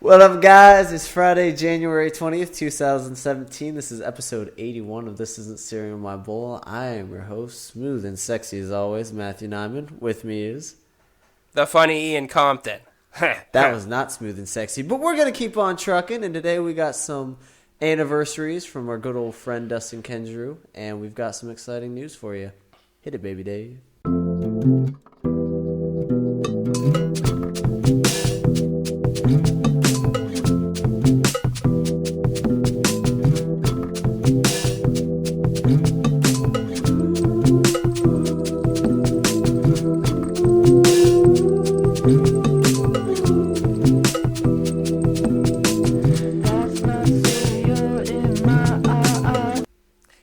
What up, guys? It's Friday, January 20th, 2017. This is episode 81 of This Isn't Steering My Bowl. I am your host, smooth and sexy as always, Matthew Nyman. With me is... the funny Ian Compton. That was not smooth and sexy, but we're going to keep on trucking, and today we got some anniversaries from our good old friend Dustin Kensrue, and we've got some exciting news for you. Hit it, baby Dave.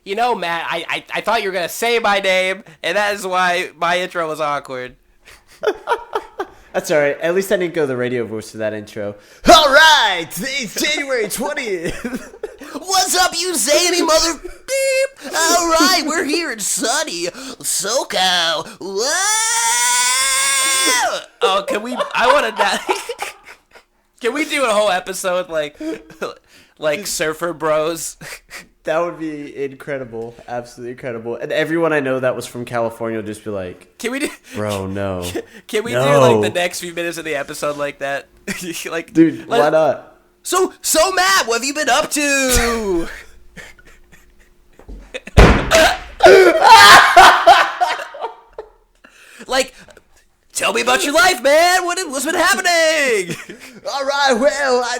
You know, Matt, I thought you were going to say my name, and that is why my intro was awkward. That's all right. At least I didn't go the radio voice for that intro. All right, today's January 20th. What's up, you zany mother beep? All right, we're here in sunny SoCal. Whoa! Oh, I want to... Can we do a whole episode like Surfer Bros? That would be incredible. Absolutely incredible. And everyone I know that was from California will just be like, Can we do... bro, no. Can we do the next few minutes of the episode like that? Dude, why not? So Matt, what have you been up to? Tell me about your life, man. What's been happening? All right, well, I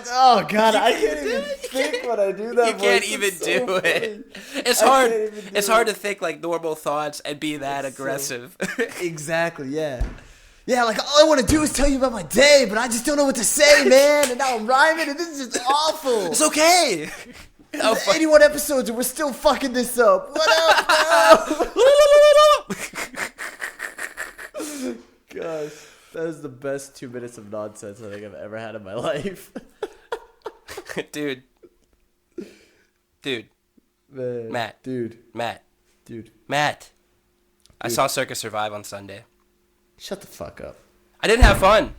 can't even think when I do that. You can't even do it. It's hard. It's hard to think like normal thoughts and be that aggressive. Exactly, yeah. Yeah, like all I want to do is tell you about my day, but I just don't know what to say, man. And now I'm rhyming, and this is just awful. It's okay. 81 episodes, and we're still fucking this up. What up, bro? Gosh, that is the best 2 minutes of nonsense I think I've ever had in my life. Dude. Man. Matt. Dude. I saw Circus Survive on Sunday. Shut the fuck up. I didn't have fun.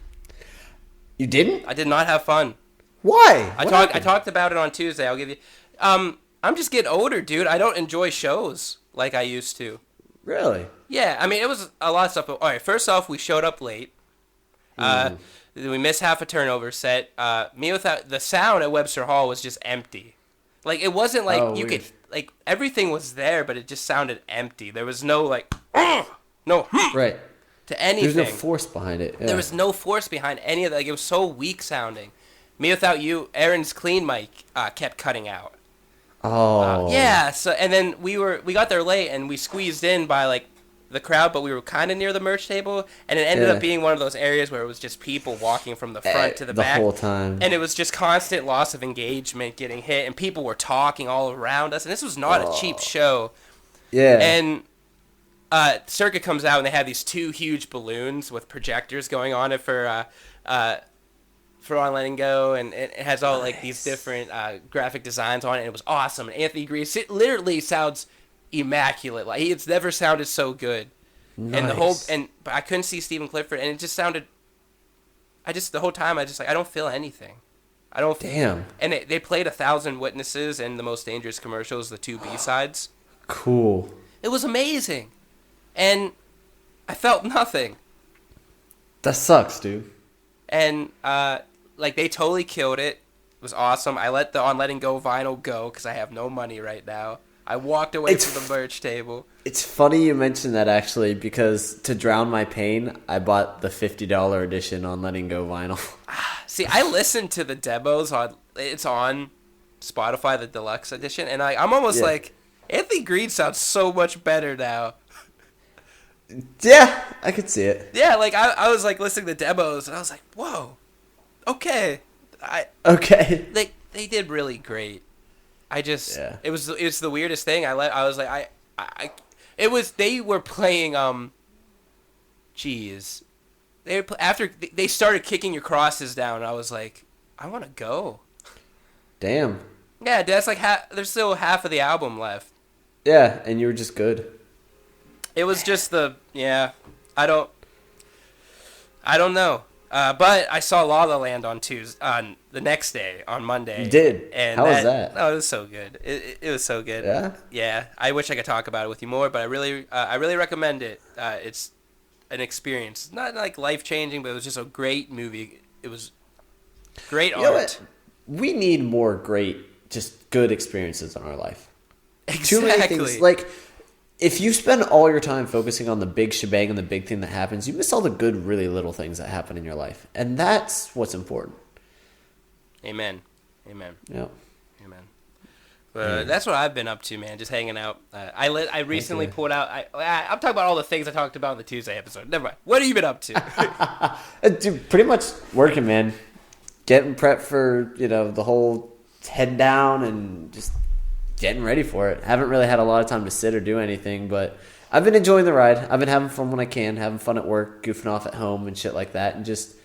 You didn't? I did not have fun. Why? I talked about it on Tuesday. I'll give you... I'm just getting older, dude. I don't enjoy shows like I used to. Really? Yeah, I mean, it was a lot of stuff. All right, first off, we showed up late. We missed half a turnover set. The sound at Webster Hall was just empty. Like, it wasn't like weird. everything was there, but it just sounded empty. There was no, right. To anything. There's no force behind it. Yeah. There was no force behind any of that. Like, it was so weak sounding. Me Without You, Aaron's clean mic kept cutting out. Oh. Yeah, so, and then we got there late, and we squeezed in by, the crowd, but we were kind of near the merch table, and it ended up being one of those areas where it was just people walking from the front to the back. The whole time. And it was just constant loss of engagement getting hit, and people were talking all around us, and this was not a cheap show. Yeah. And Circuit comes out, and they have these two huge balloons with projectors going on it for On Letting Go, and it has all these different graphic designs on it, and it was awesome. And Anthony Greaves, it literally sounds immaculate. Like, it's never sounded so good. Nice. But I couldn't see Stephen Clifford, and it just sounded... the whole time, I don't feel anything. Damn. And they played 1,000 Witnesses and The Most Dangerous Commercials, the two B-sides. Cool. It was amazing. And I felt nothing. That sucks, dude. And, they totally killed it. It was awesome. I let the On Letting Go vinyl go because I have no money right now. I walked away from the merch table. It's funny you mentioned that, actually, because to drown my pain, I bought the $50 edition On Letting Go vinyl. See, I listened to the demos it's on Spotify, the deluxe edition, and I'm almost like, Anthony Green sounds so much better now. Yeah, I could see it. Yeah, I was listening to demos, and I was like, whoa, okay. Okay. They did really great. It was the weirdest thing. They were playing after they started kicking your crosses down, I was like, I want to go. Damn. Yeah, that's there's still half of the album left. Yeah, and you were just good. It was just I don't know. But I saw La La Land on the next day, on Monday. You did? And How was that? Oh, it was so good. It was so good. Yeah? Yeah. I wish I could talk about it with you more, but I really recommend it. It's an experience. It's not like life-changing, but it was just a great movie. It was great art. You know what? We need more great, just good experiences in our life. Exactly. Too many things. Like, if you spend all your time focusing on the big shebang and the big thing that happens, you miss all the good, really little things that happen in your life. And that's what's important. Amen. Yeah. Amen. That's what I've been up to, man. Just hanging out. I recently pulled out. I'm talking about all the things I talked about in the Tuesday episode. Never mind. What have you been up to? Dude, pretty much working, man. Getting prepped for, the whole head down and just getting ready for it. Haven't really had a lot of time to sit or do anything, but I've been enjoying the ride. I've been having fun when I can, having fun at work, goofing off at home and shit like that, and just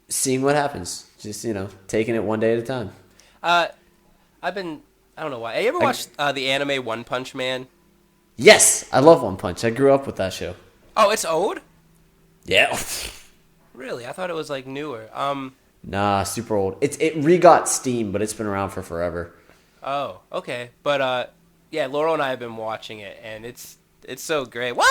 seeing what happens. Just, taking it one day at a time. I don't know why. Have you ever watched the anime One Punch Man? Yes, I love One Punch. I grew up with that show. Oh, it's old? Yeah. Really? I thought it was like newer. Nah, super old. It re-got steam, but it's been around for forever. Oh, okay. But yeah, Laurel and I have been watching it, and it's so great. One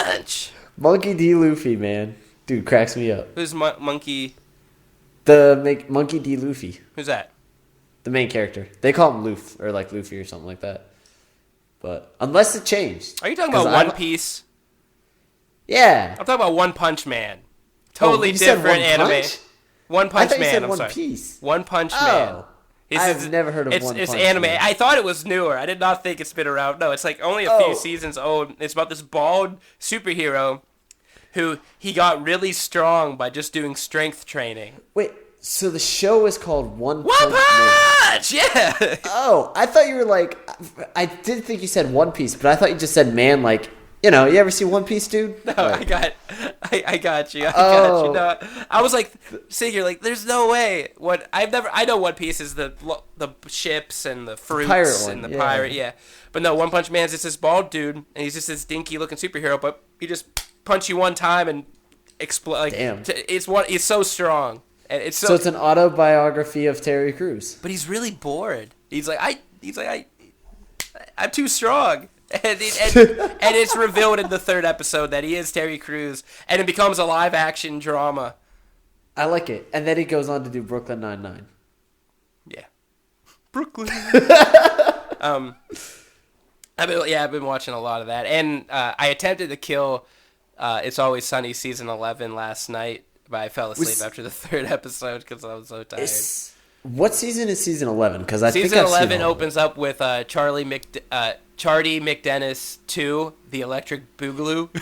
Punch! Monkey D. Luffy, man. Dude, cracks me up. Who's Monkey? Monkey D. Luffy. Who's that? The main character. They call him Luffy, or like Luffy or something like that. But unless it changed. Are you talking about One Piece? Yeah. I'm talking about One Punch Man. Totally different anime. One Punch Man. One Piece. One Punch Man. I've never heard of One Punch Man. It's anime. I thought it was newer. I did not think it's been around. No, it's like only a few seasons old. It's about this bald superhero who he got really strong by just doing strength training. Wait, so the show is called One Punch Man? Yeah. Oh, I thought you were like, I did think you said One Piece, but I thought you just said man like, you ever see One Piece, dude? No, like, I got you. Got you. No, I was like sitting here like, there's no way. I know One Piece is the ships and the fruits and the pirate, yeah. But no, One Punch Man's just this bald dude, and he's just this dinky looking superhero, but he just punch you one time and explode. Like, damn. It's so strong. And so it's an autobiography of Terry Crews. But he's really bored. He's like I'm too strong. And it's revealed in the third episode that he is Terry Crews, and it becomes a live action drama. I like it. And then he goes on to do Brooklyn Nine-Nine. Yeah. Brooklyn. I've been watching a lot of that. And I attempted to kill It's Always Sunny season 11 last night, but I fell asleep after the third episode because I was so tired. What season is season 11? Because I think season 11 opens up with Charlie McDennis 2, The Electric Boogaloo.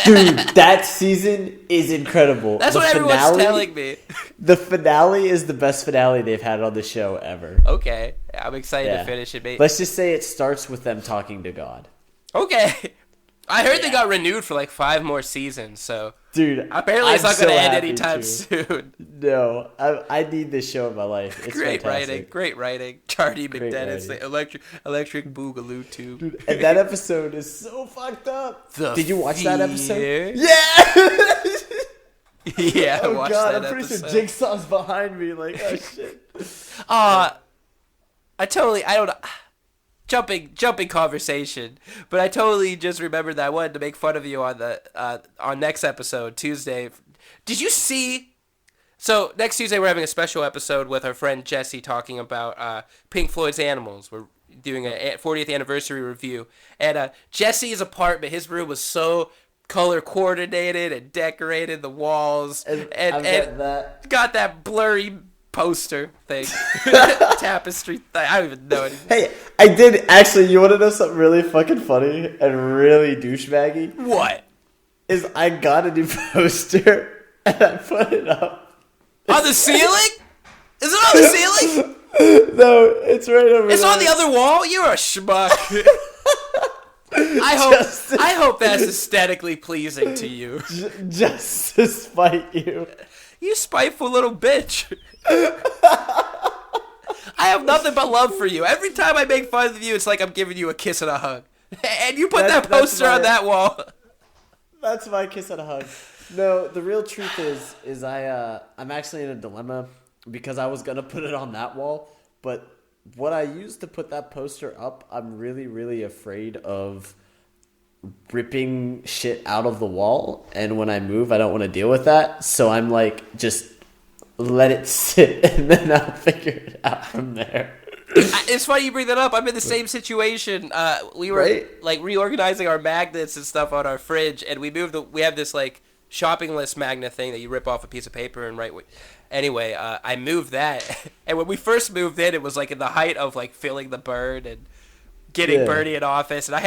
Dude, that season is incredible. That's what everyone's telling me. The finale is the best finale they've had on the show ever. Okay, I'm excited to finish it. Let's just say it starts with them talking to God. Okay. I heard they got renewed for like 5 more seasons, so... Dude, apparently it's not going to end anytime soon. No, I need this show in my life. It's great fantastic. Writing, great writing. Charlie McDennis, the electric Boogaloo tube. Dude, and that episode is so fucked up. Did you watch that episode? Yeah! Yeah, I watched that episode. I'm pretty sure Jigsaw's behind me, like, oh shit. I don't know. Jumping conversation, but I totally just remembered that I wanted to make fun of you on next episode, Tuesday. Did you see? So next Tuesday we're having a special episode with our friend Jesse talking about Pink Floyd's Animals. We're doing a 40th anniversary review, and Jesse's apartment, his room was so color coordinated and decorated, the walls, and got that blurry poster thing, tapestry thing. I don't even know anything. Hey, I did actually. You want to know something really fucking funny and really douchebaggy? What? Is I got a new poster and I put it up on the ceiling. Is it on the ceiling? No, it's right over there. It's on the other wall. You're a schmuck. I hope that's aesthetically pleasing to you. Just to spite you. You spiteful little bitch. I have nothing but love for you. Every time I make fun of you, it's like I'm giving you a kiss and a hug. And you put that poster on that wall. That's my kiss and a hug. No, the real truth is I'm actually in a dilemma because I was gonna put it on that wall, but what I used to put that poster up, I'm really, really afraid of ripping shit out of the wall, and when I move, I don't want to deal with that. So I'm like, just let it sit, and then I'll figure it out from there. It's funny you bring that up. I'm in the same situation. We were like reorganizing our magnets and stuff on our fridge, and we have this like shopping list magnet thing that you rip off a piece of paper and write. Anyway, I moved that, and when we first moved in, it was like in the height of like filling the bird and getting Bernie in office, and I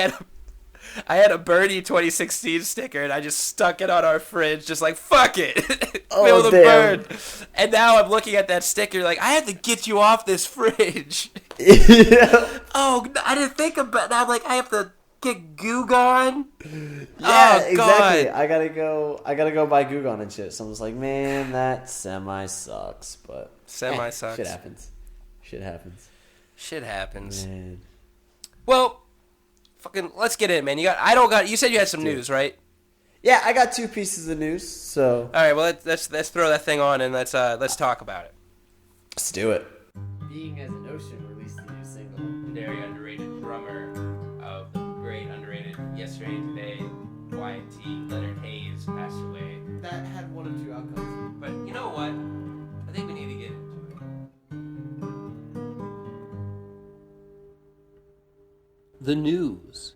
had a Bernie 2016 sticker, and I just stuck it on our fridge, just like, fuck it. Fill the bird. And now I'm looking at that sticker like, I have to get you off this fridge. Yeah. Oh, I didn't think about that. I'm like, I have to get Goo Gone. Yeah, exactly. I gotta go buy Goo Gone and shit. So I'm just like, man, that semi sucks, but sucks. Shit happens. Man. Well, fucking, let's get in, man. You said you had some news, right? Yeah, I got 2 pieces of news. So all right, well let's throw that thing on and let's talk about it. Let's do it. Being as an Ocean released a new single. Very underrated drummer of the great underrated Yesterday and Today, YT, Leonard Hayes passed away. That had one of 2 outcomes. But you know what? I think we need to get into it. The news.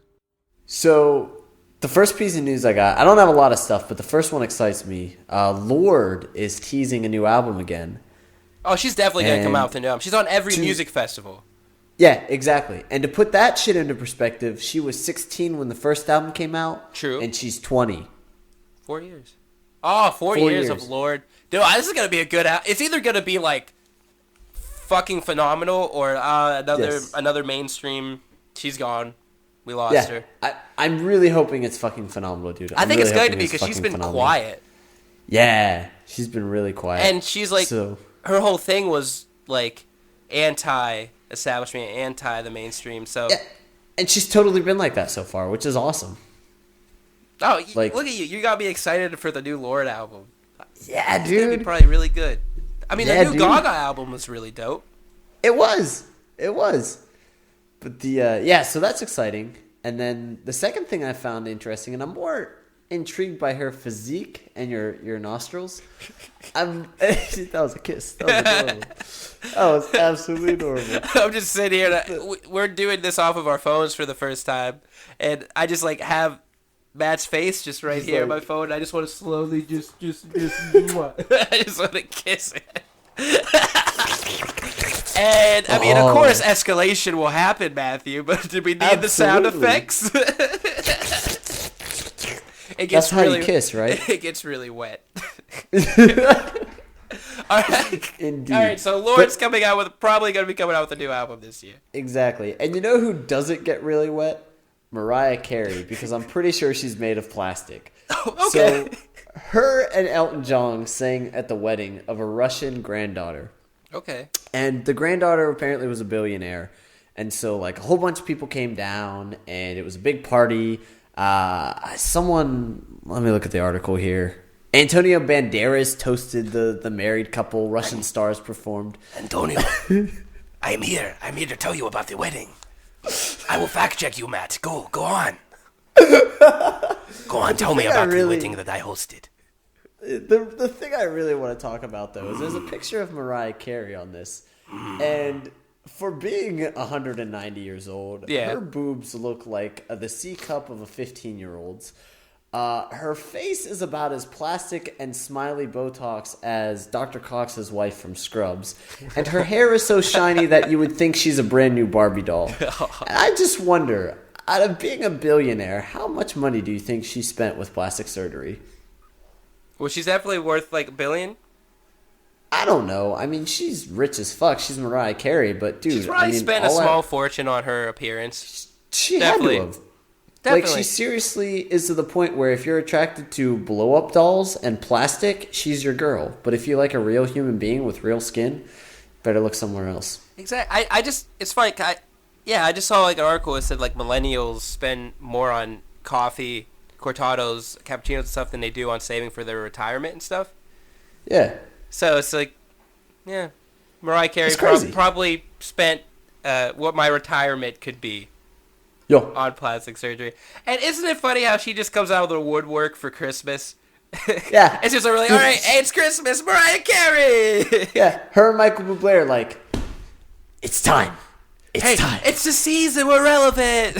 So, the first piece of news I got, I don't have a lot of stuff, but the first one excites me. Lorde is teasing a new album again. Oh, she's definitely going to come out with a new album. She's on every music festival. Yeah, exactly. And to put that shit into perspective, she was 16 when the first album came out. True. And she's 20. 4 years. Oh, 4 years of Lorde. Dude, this is going to be a good album. It's either going to be, like, fucking phenomenal or another mainstream. She's gone. We lost her. I'm really hoping it's fucking phenomenal, dude. I think it's going to be because she's been quiet. Yeah, she's been really quiet. And she's like, her whole thing was like anti-establishment, anti the mainstream. So, yeah. And she's totally been like that so far, which is awesome. Oh, like, look at you! You got me excited for the new Lorde album. Yeah, it's dude. gonna be probably really good. I mean, the new Gaga album was really dope. It was. But so that's exciting. And then the second thing I found interesting, and I'm more intrigued by her physique and your nostrils. That was a kiss. That was adorable. That was absolutely adorable. I'm just sitting here. We're doing this off of our phones for the first time, and I just like have Matt's face just right here on my phone. I just want to slowly just do what? I just want to kiss it. And, I mean, of course, escalation will happen, Matthew, but do we need the sound effects? That's how you kiss, right? It gets really wet. All right. Indeed. All right, so Lorde's probably going to be coming out with a new album this year. Exactly. And you know who doesn't get really wet? Mariah Carey, because I'm pretty sure she's made of plastic. Oh, okay. So, her and Elton John sang at the wedding of a Russian granddaughter. Okay. And the granddaughter apparently was a billionaire. And so, like, a whole bunch of people came down, and it was a big party. Let me look at the article here. Antonio Banderas toasted the married couple. Russian stars performed. Antonio, I'm here. I'm here to tell you about the wedding. I will fact check you, Matt. Go on. Go on, tell me about the wedding that I hosted. The thing I really want to talk about, though, is there's a picture of Mariah Carey on this. And for being 190 years old, her boobs look like the C cup of a 15-year-old's. Her face is about as plastic and smiley Botox as Dr. Cox's wife from Scrubs. And her hair is so shiny that you would think she's a brand new Barbie doll. And I just wonder, out of being a billionaire, how much money do you think she spent with plastic surgery? Well, she's definitely worth like $1 billion. I don't know. I mean, she's rich as fuck. She's Mariah Carey, but dude, she's probably spent a small fortune on her appearance. She definitely had to have. Definitely. Like, she seriously is to the point where if you're attracted to blow-up dolls and plastic, she's your girl. But if you like a real human being with real skin, better look somewhere else. Exactly. It's funny. I just saw like an article that said like millennials spend more on coffee cortados, cappuccinos and stuff than they do on saving for their retirement and stuff. Yeah. So it's like, yeah, Mariah Carey It's crazy. probably spent what my retirement could be Yo. on plastic surgery. And isn't it funny how she just comes out of the woodwork for Christmas? Yeah. It's just really, all right, hey, it's Christmas, Mariah Carey. Yeah. Her and Michael Bublé are like, it's time. It's time. It's the season. We're relevant.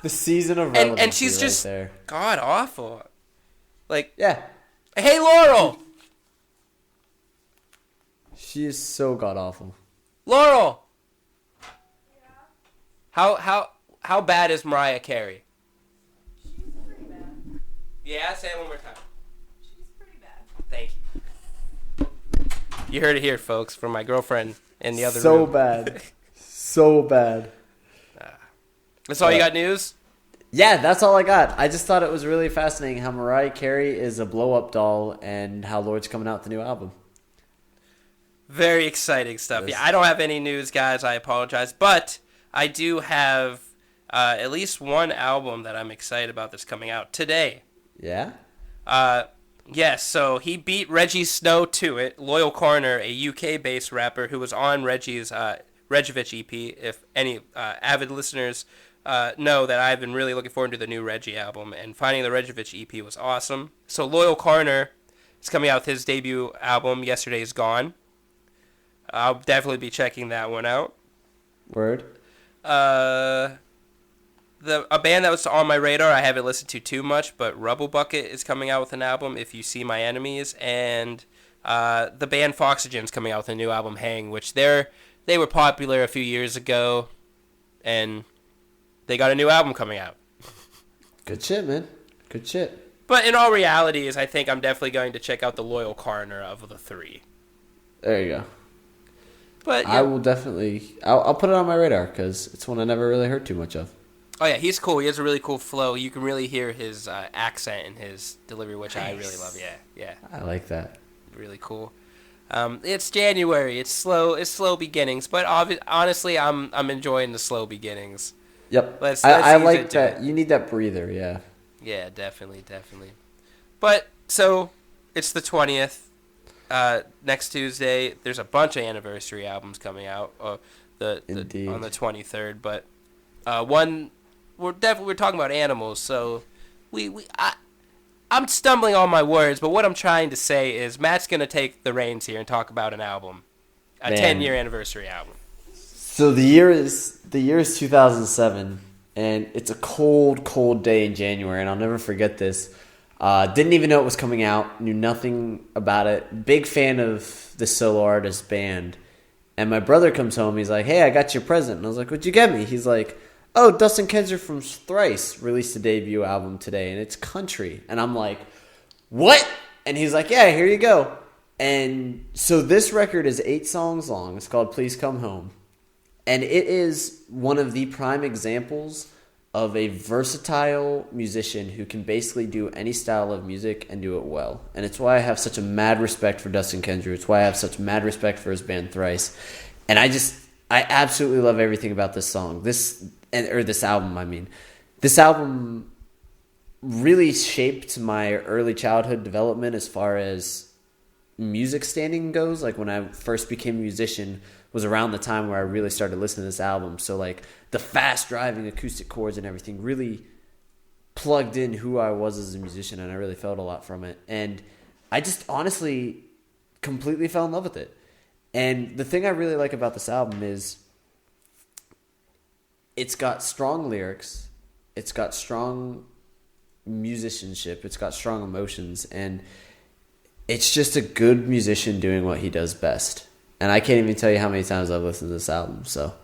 The season of relevancy and she's right just there. god awful. Like, Yeah. hey, Laurel. She is so god awful. Laurel. How bad is Mariah Carey? She's pretty bad. Yeah, say it one more time. She's pretty bad. Thank you. You heard it here, folks, from my girlfriend in the other So room. bad. So bad. That's all you got news? Yeah, that's all I got. I just thought it was really fascinating how Mariah Carey is a blow-up doll and how Lord's coming out with the new album. Very exciting stuff. Yes. Yeah, I don't have any news, guys. I apologize. But I do have at least one album that I'm excited about that's coming out today. Yeah? Yes, so he beat Reggie Snow to it. Loyal Corner, a UK-based rapper who was on Reggie's Regevich EP. If any avid listeners know that I've been really looking forward to the new Reggie album, and finding the Regevich EP was awesome. So Loyal Corner is coming out with his debut album, Yesterday's Gone. I'll definitely be checking that one out. Word? A band that was on my radar, I haven't listened to too much, but Rubble Bucket is coming out with an album, If You See My Enemies, and the band Foxygen's coming out with a new album, Hang, which they were popular a few years ago, and they got a new album coming out. Good shit, man. Good shit. But in all reality, I think I'm definitely going to check out the Loyal Corner of the three. There you go. But yeah. I will definitely... I'll put it on my radar because it's one I never really heard too much of. Oh, yeah, he's cool. He has a really cool flow. You can really hear his accent and his delivery, which I really love. Yeah. I like that. Really cool. It's January. It's slow beginnings, but honestly, I'm enjoying the slow beginnings. Yep. Let's I ease like into that. it. You need that breather, yeah. Yeah, definitely. But so it's the 20th. Next Tuesday, there's a bunch of anniversary albums coming out. Indeed. On the 23rd, but one we're talking about animals, so I'm stumbling on my words, but what I'm trying to say is Matt's gonna take the reins here and talk about an album, a Man. 10-year anniversary album. So the year is 2007, and it's a cold day in January, and I'll never forget this. Didn't even know it was coming out. Knew nothing about it. Big fan of the solo artist band. And my brother comes home. He's like, "Hey, I got your present." And I was like, "What'd you get me?" He's like, "Oh, Dustin Kensrue from Thrice released a debut album today, and it's country." And I'm like, "What?" And he's like, "Yeah, here you go." And so this record is 8 songs long. It's called Please Come Home. And it is one of the prime examples of a versatile musician who can basically do any style of music and do it well. And it's why I have such a mad respect for Dustin Kensrue. It's why I have such mad respect for his band Thrice. And I absolutely love everything about this song. This album, I mean. This album really shaped my early childhood development as far as music standing goes. Like when I first became a musician was around the time where I really started listening to this album. So like the fast driving acoustic chords and everything really plugged in who I was as a musician, and I really felt a lot from it. And I just honestly completely fell in love with it. And the thing I really like about this album is it's got strong lyrics, it's got strong musicianship, it's got strong emotions, and it's just a good musician doing what he does best. And I can't even tell you how many times I've listened to this album. So,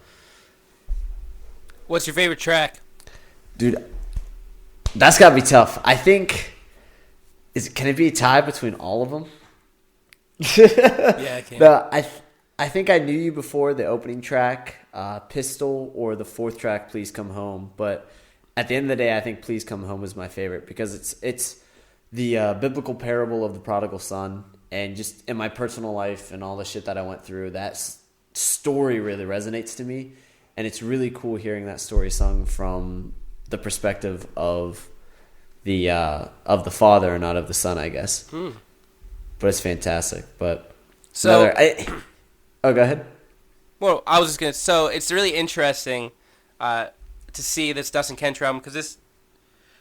What's your favorite track? dude, that's got to be tough. I think, can it be a tie between all of them? Yeah, I can. No, I think I Knew You before the opening track, Pistol, or the 4th track, Please Come Home. But at the end of the day, I think Please Come Home is my favorite because it's the biblical parable of the prodigal son. And just in my personal life and all the shit that I went through, that story really resonates to me. And it's really cool hearing that story sung from the perspective of the father and not of the son, I guess. But it's fantastic. But So, go ahead. well, I was just gonna. So it's really interesting to see this Dustin Kensrue album because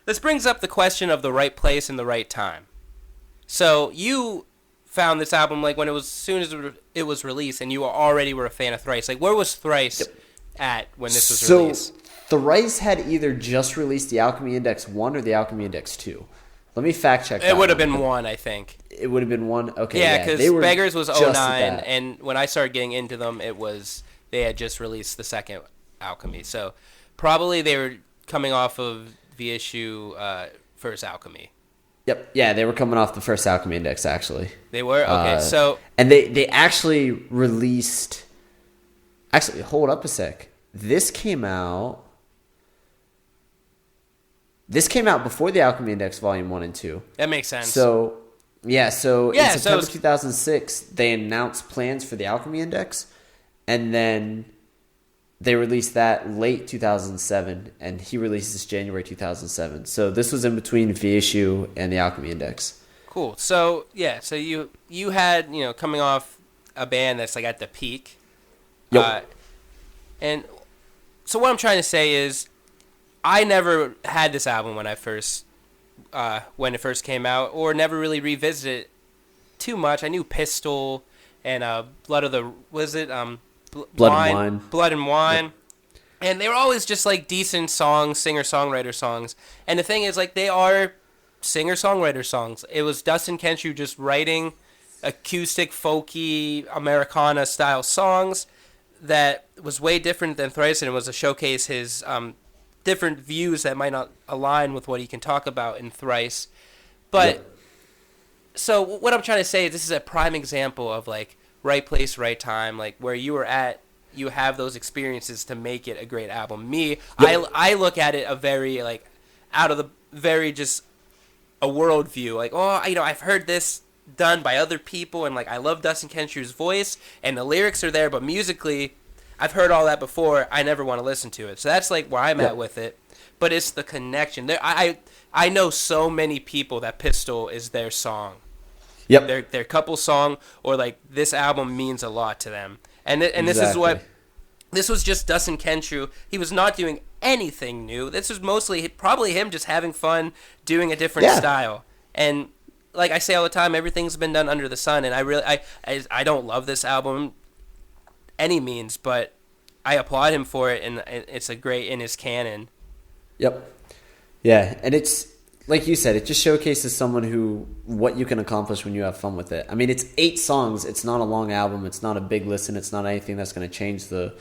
this brings up the question of the right place and the right time. So you found this album like when it was as soon as it was released, and you already were a fan of Thrice. Like, where was Thrice at when this was released? Thrice had either just released the Alchemy Index 1 or the Alchemy Index 2. Let me fact check that. It would have been 1, I think. It would have been 1? Okay, yeah, because Beggars was just 09, at that. and when I started getting into them, they had just released the second Alchemy. So probably they were coming off of the issue first Alchemy. Yep. Yeah, they were coming off the first Alchemy Index, actually. They were? Okay, so... And they actually released... Actually, hold up a sec. This came out before the Alchemy Index Volume 1 and 2. That makes sense. So in September so 2006, they announced plans for the Alchemy Index, and then they released that late 2007, and he released this January 2007. So this was in between V-Issue and the Alchemy Index. Cool. So, yeah, so you had, coming off a band that's, like, at the peak. Yep. And so what I'm trying to say is I never had this album when it first came out, or never really revisited it too much. I knew Pistol and Blood and Wine. Yep. And they were always just like decent songs, singer-songwriter songs. And the thing is, like, they are singer-songwriter songs. It was Dustin Kensrue just writing acoustic, folky, Americana-style songs that was way different than Thrice, and it was to showcase his different views that might not align with what he can talk about in Thrice. But, So what I'm trying to say is this is a prime example of, like, right place, right time, like, where you were at, you have those experiences to make it a great album. I look at it a very, like, out of the very just a world view. Like, I've heard this done by other people, and, like, I love Dustin Kensrue's voice, and the lyrics are there, but musically, I've heard all that before. I never want to listen to it. So that's, like, where I'm at with it. But it's the connection. I know so many people that Pistol is their song. Yep. Their couple song, or, like, this album means a lot to them. And this was just Dustin Kensrue. He was not doing anything new. This was mostly probably him just having fun doing a different style. And like I say all the time, everything's been done under the sun. And I don't love this album any means, but I applaud him for it, and it's a great in his canon. Yep. Yeah, and it's like you said, it just showcases what you can accomplish when you have fun with it. I mean, it's 8 songs. It's not a long album. It's not a big listen. It's not anything that's going to change the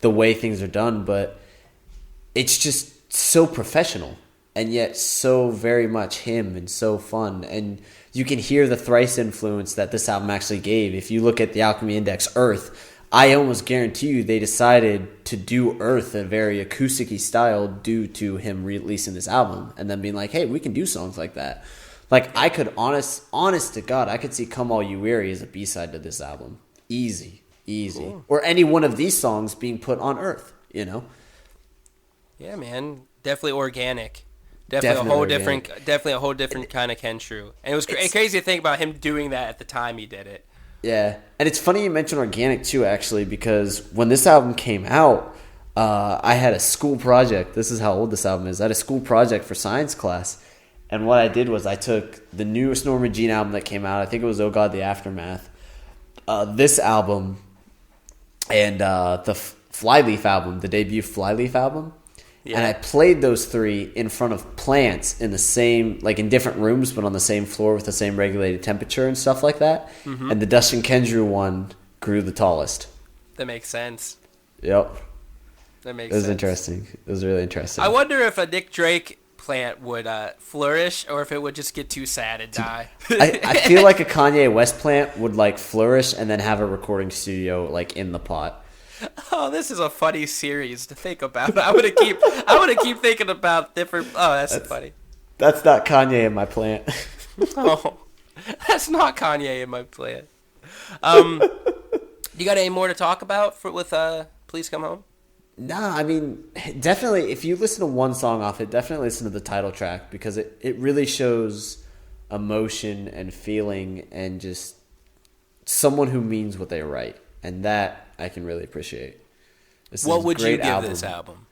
way things are done. But it's just so professional, and yet so very much him, and so fun. And you can hear the Thrice influence that this album actually gave. If you look at the Alchemy Index Earth, I almost guarantee you they decided to do Earth in a very acoustic-y style due to him releasing this album and then being like, hey, we can do songs like that. Like, I could, honest to God, I could see Come All You Weary as a B-side to this album. Easy. Cool. Or any one of these songs being put on Earth, Yeah, man. Definitely organic. Definitely a whole different kind of Kensrue. And it was crazy to think about him doing that at the time he did it. Yeah, and it's funny you mentioned organic too, actually, because when this album came out, I had a school project. This is how old this album is. I had a school project for science class, and what I did was I took the newest Norma Jean album that came out. I think it was Oh God, the Aftermath. This album and the Flyleaf album, the debut Flyleaf album. Yeah. And I played those 3 in front of plants in the same, like in different rooms, but on the same floor with the same regulated temperature and stuff like that. Mm-hmm. And the Dustin Kensrue one grew the tallest. That makes sense. Yep. That makes sense. It was interesting. It was really interesting. I wonder if a Nick Drake plant would flourish, or if it would just get too sad and die. I feel like a Kanye West plant would like flourish and then have a recording studio like in the pot. Oh, this is a funny series to think about. I'm gonna keep thinking about different. Oh, that's funny. That's not Kanye in my plant. Oh, that's not Kanye in my plant. You got any more to talk about with Please Come Home? Nah, I mean, definitely, if you listen to one song off it, definitely listen to the title track because it really shows emotion and feeling and just someone who means what they write. And that I can really appreciate. This What is a would you great give album. this album?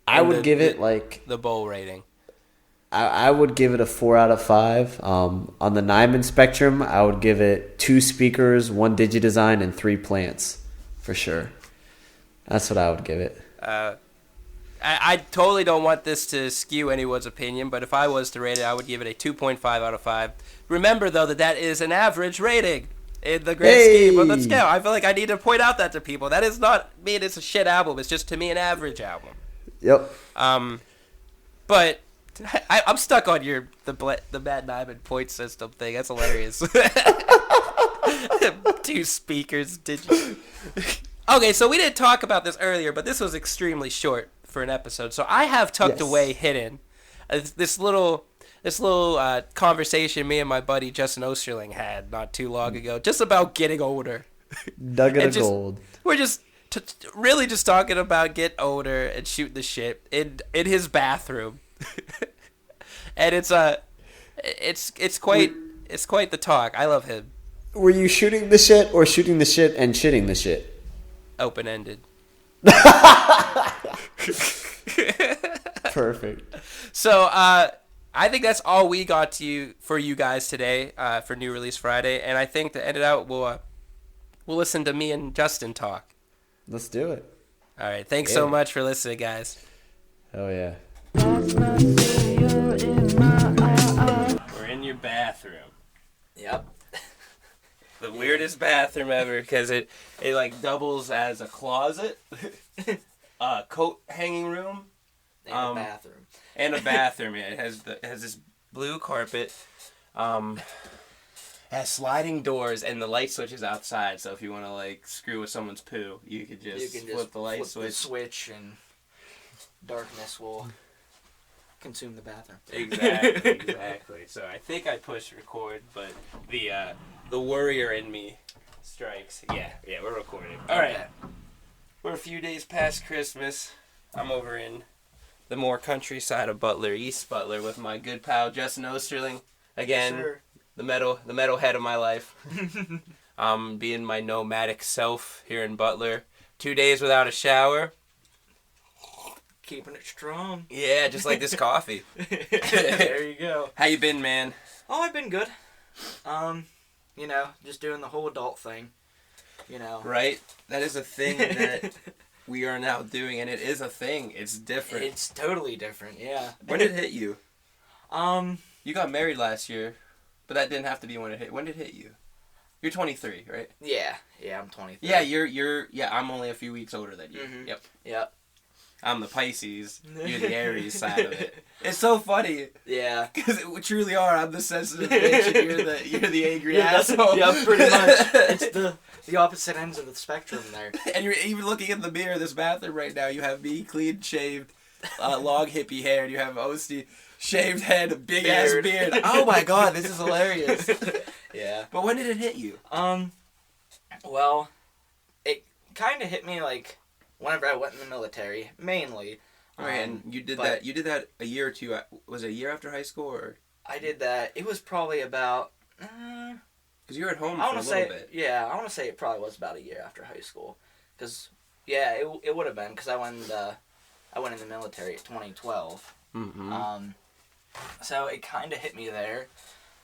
I And would give it like the bowl rating. I would give it a 4 out of 5. On the Nyman spectrum, I would give it 2 speakers, 1 Digidesign, and 3 plants for sure. That's what I would give it. I totally don't want this to skew anyone's opinion, but if I was to rate it, I would give it a 2.5 out of 5. Remember, though, that is an average rating in the grand scheme of the scale. I feel like I need to point out that to people. That is not mean it's a shit album. It's just, to me, an average album. Yep. But I'm stuck on the Matt Nyman point system thing. That's hilarious. 2 speakers, did you? Okay, so we didn't talk about this earlier, but this was extremely short for an episode. So I have tucked away hidden this little conversation me and my buddy Justin Oesterling had not too long ago, just about getting older. Nugget of gold. We're just really just talking about getting older and shooting the shit in his bathroom, and it's quite the talk. I love him. Were you shooting the shit or shooting the shit and shitting the shit? Open-ended. Perfect. So I think that's all we got for you guys today for New Release Friday, and I think to end it out, we'll listen to me and Justin talk. Let's do it. All right, thanks so much for listening, guys. Oh yeah. We're in your bathroom. Yep. The weirdest bathroom ever because it like doubles as a closet, a coat hanging room, And a bathroom. and a bathroom. Yeah, it has this blue carpet, has sliding doors, and the light switch is outside. So if you want to like screw with someone's poo, you could just flip the light switch, and darkness will consume the bathroom. Exactly. So I think I pushed record, but the warrior in me strikes. Yeah, we're recording. All right. We're a few days past Christmas. I'm over in the more countryside of Butler, East Butler, with my good pal Justin Oesterling. Again, Sure. the metal head of my life. Being my nomadic self here in Butler. 2 days without a shower. Keeping it strong. Yeah, just like this coffee. There you go. How you been, man? Oh, I've been good. Just doing the whole adult thing. Right? That is a thing that we are now doing, and it is a thing. It's different. It's totally different, yeah. When did it hit you? Um, You got married last year, but that didn't have to be when it hit. When did it hit you? You're 23, right? yeah, I'm 23. Yeah, I'm only a few weeks older than you. Mhm. Yep. I'm the Pisces. You're the Aries side of it. It's so funny. Yeah. Because we truly are. I'm the sensitive bitch, and you're the angry asshole. Yeah, pretty much. It's the opposite ends of the spectrum there. And you're even looking in the mirror in this bathroom right now. You have me clean shaved, long hippie hair, and you have Osty shaved head, big ass beard. Oh my god, this is hilarious. Yeah. But when did it hit you? Well, it kind of hit me like whenever I went in the military, mainly. And you did that a year or two. Was it a year after high school, or? I did that. It was probably about. Because you were at home I for a want to little say, bit. yeah, I want to say it probably was about a year after high school, because, yeah, it would have been, because I went in the military at 2012. Mm-hmm. So it kind of hit me there,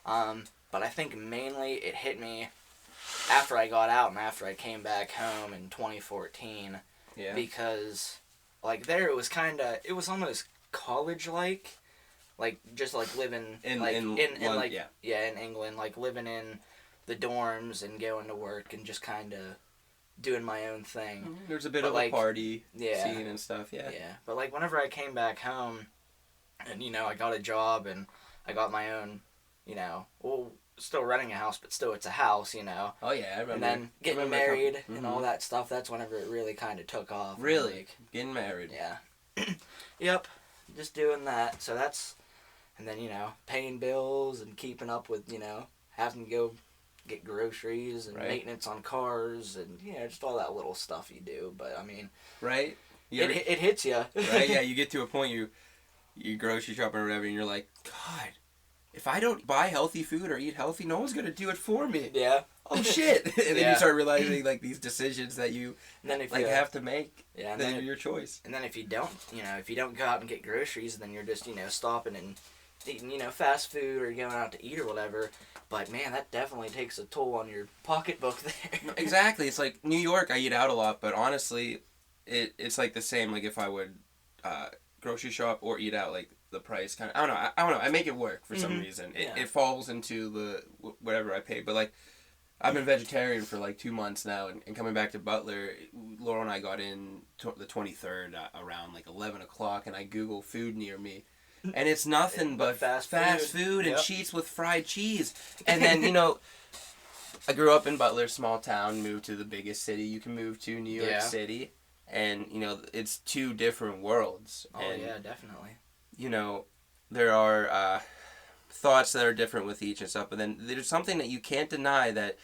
but I think mainly it hit me after I got out and after I came back home in 2014. Yeah. Because, like, there it was almost college-like, like, just, like, living, in England, like, living in the dorms and going to work and just kind of doing my own thing. There's a bit But, of like, a party yeah. scene and stuff, yeah. Yeah, but, like, whenever I came back home and, I got a job and I got my own, still renting a house, but still it's a house, Oh, yeah, I remember. And then getting married and all that stuff, that's whenever it really kind of took off. Really? Like, Getting married. yeah. Yep, just doing that. So that's, and then, paying bills and keeping up with, having to go get groceries and maintenance on cars and, just all that little stuff you do. But, I mean... Right? It hits you. Right? Yeah, you get to a point you grocery shopping or whatever, and you're like, God, if I don't buy healthy food or eat healthy, no one's gonna do it for me. Yeah. Oh shit! And then you start realizing like these decisions that you have to make. Yeah. And then are your choice. And then if you don't, if you don't go out and get groceries, then you're just stopping and eating fast food or going out to eat or whatever. But man, that definitely takes a toll on your pocketbook there. Exactly. It's like New York. I eat out a lot, but honestly, it's like the same. Like if I would grocery shop or eat out, like the price kind of I don't know. I make it work for some reason. It falls into the whatever I pay. But like I've been vegetarian for like 2 months now, and coming back to Butler, Laura and I got in the 23rd around like 11 o'clock, and I Google food near me. And it's nothing but fast food and sheets with fried cheese. And then, I grew up in Butler, small town, moved to the biggest city you can move to, New York City. And, it's two different worlds. Oh, and, yeah, definitely. There are thoughts that are different with each and stuff. But then there's something that you can't deny that,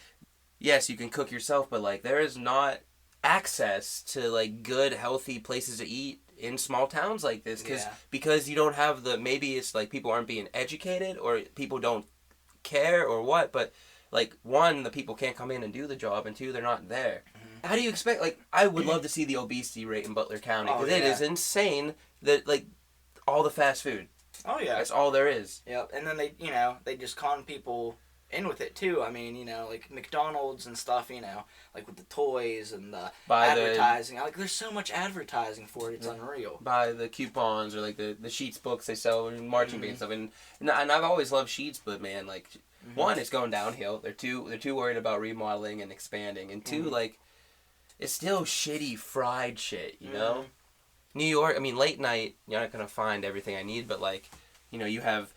yes, you can cook yourself, but, like, there is not access to, like, good, healthy places to eat in small towns like this, because you don't have maybe it's like people aren't being educated or people don't care or what, but like one, the people can't come in and do the job, and two, they're not there. Mm-hmm. How do you expect, like, I would love to see the obesity rate in Butler County, because it is insane that, like, all the fast food. Oh yeah. That's all there is. Yep, and then they just con people in with it too. I mean, like McDonald's and stuff, like with the toys and the advertising. Like, there's so much advertising for it, it's unreal. Buy the coupons or like the Sheets books they sell and marching band stuff. And I've always loved Sheets, but man, like, one, it's going downhill. They're too worried about remodeling and expanding, and two, like, it's still shitty fried shit, you know? New York, I mean, late night, you're not gonna find everything I need, but like, you have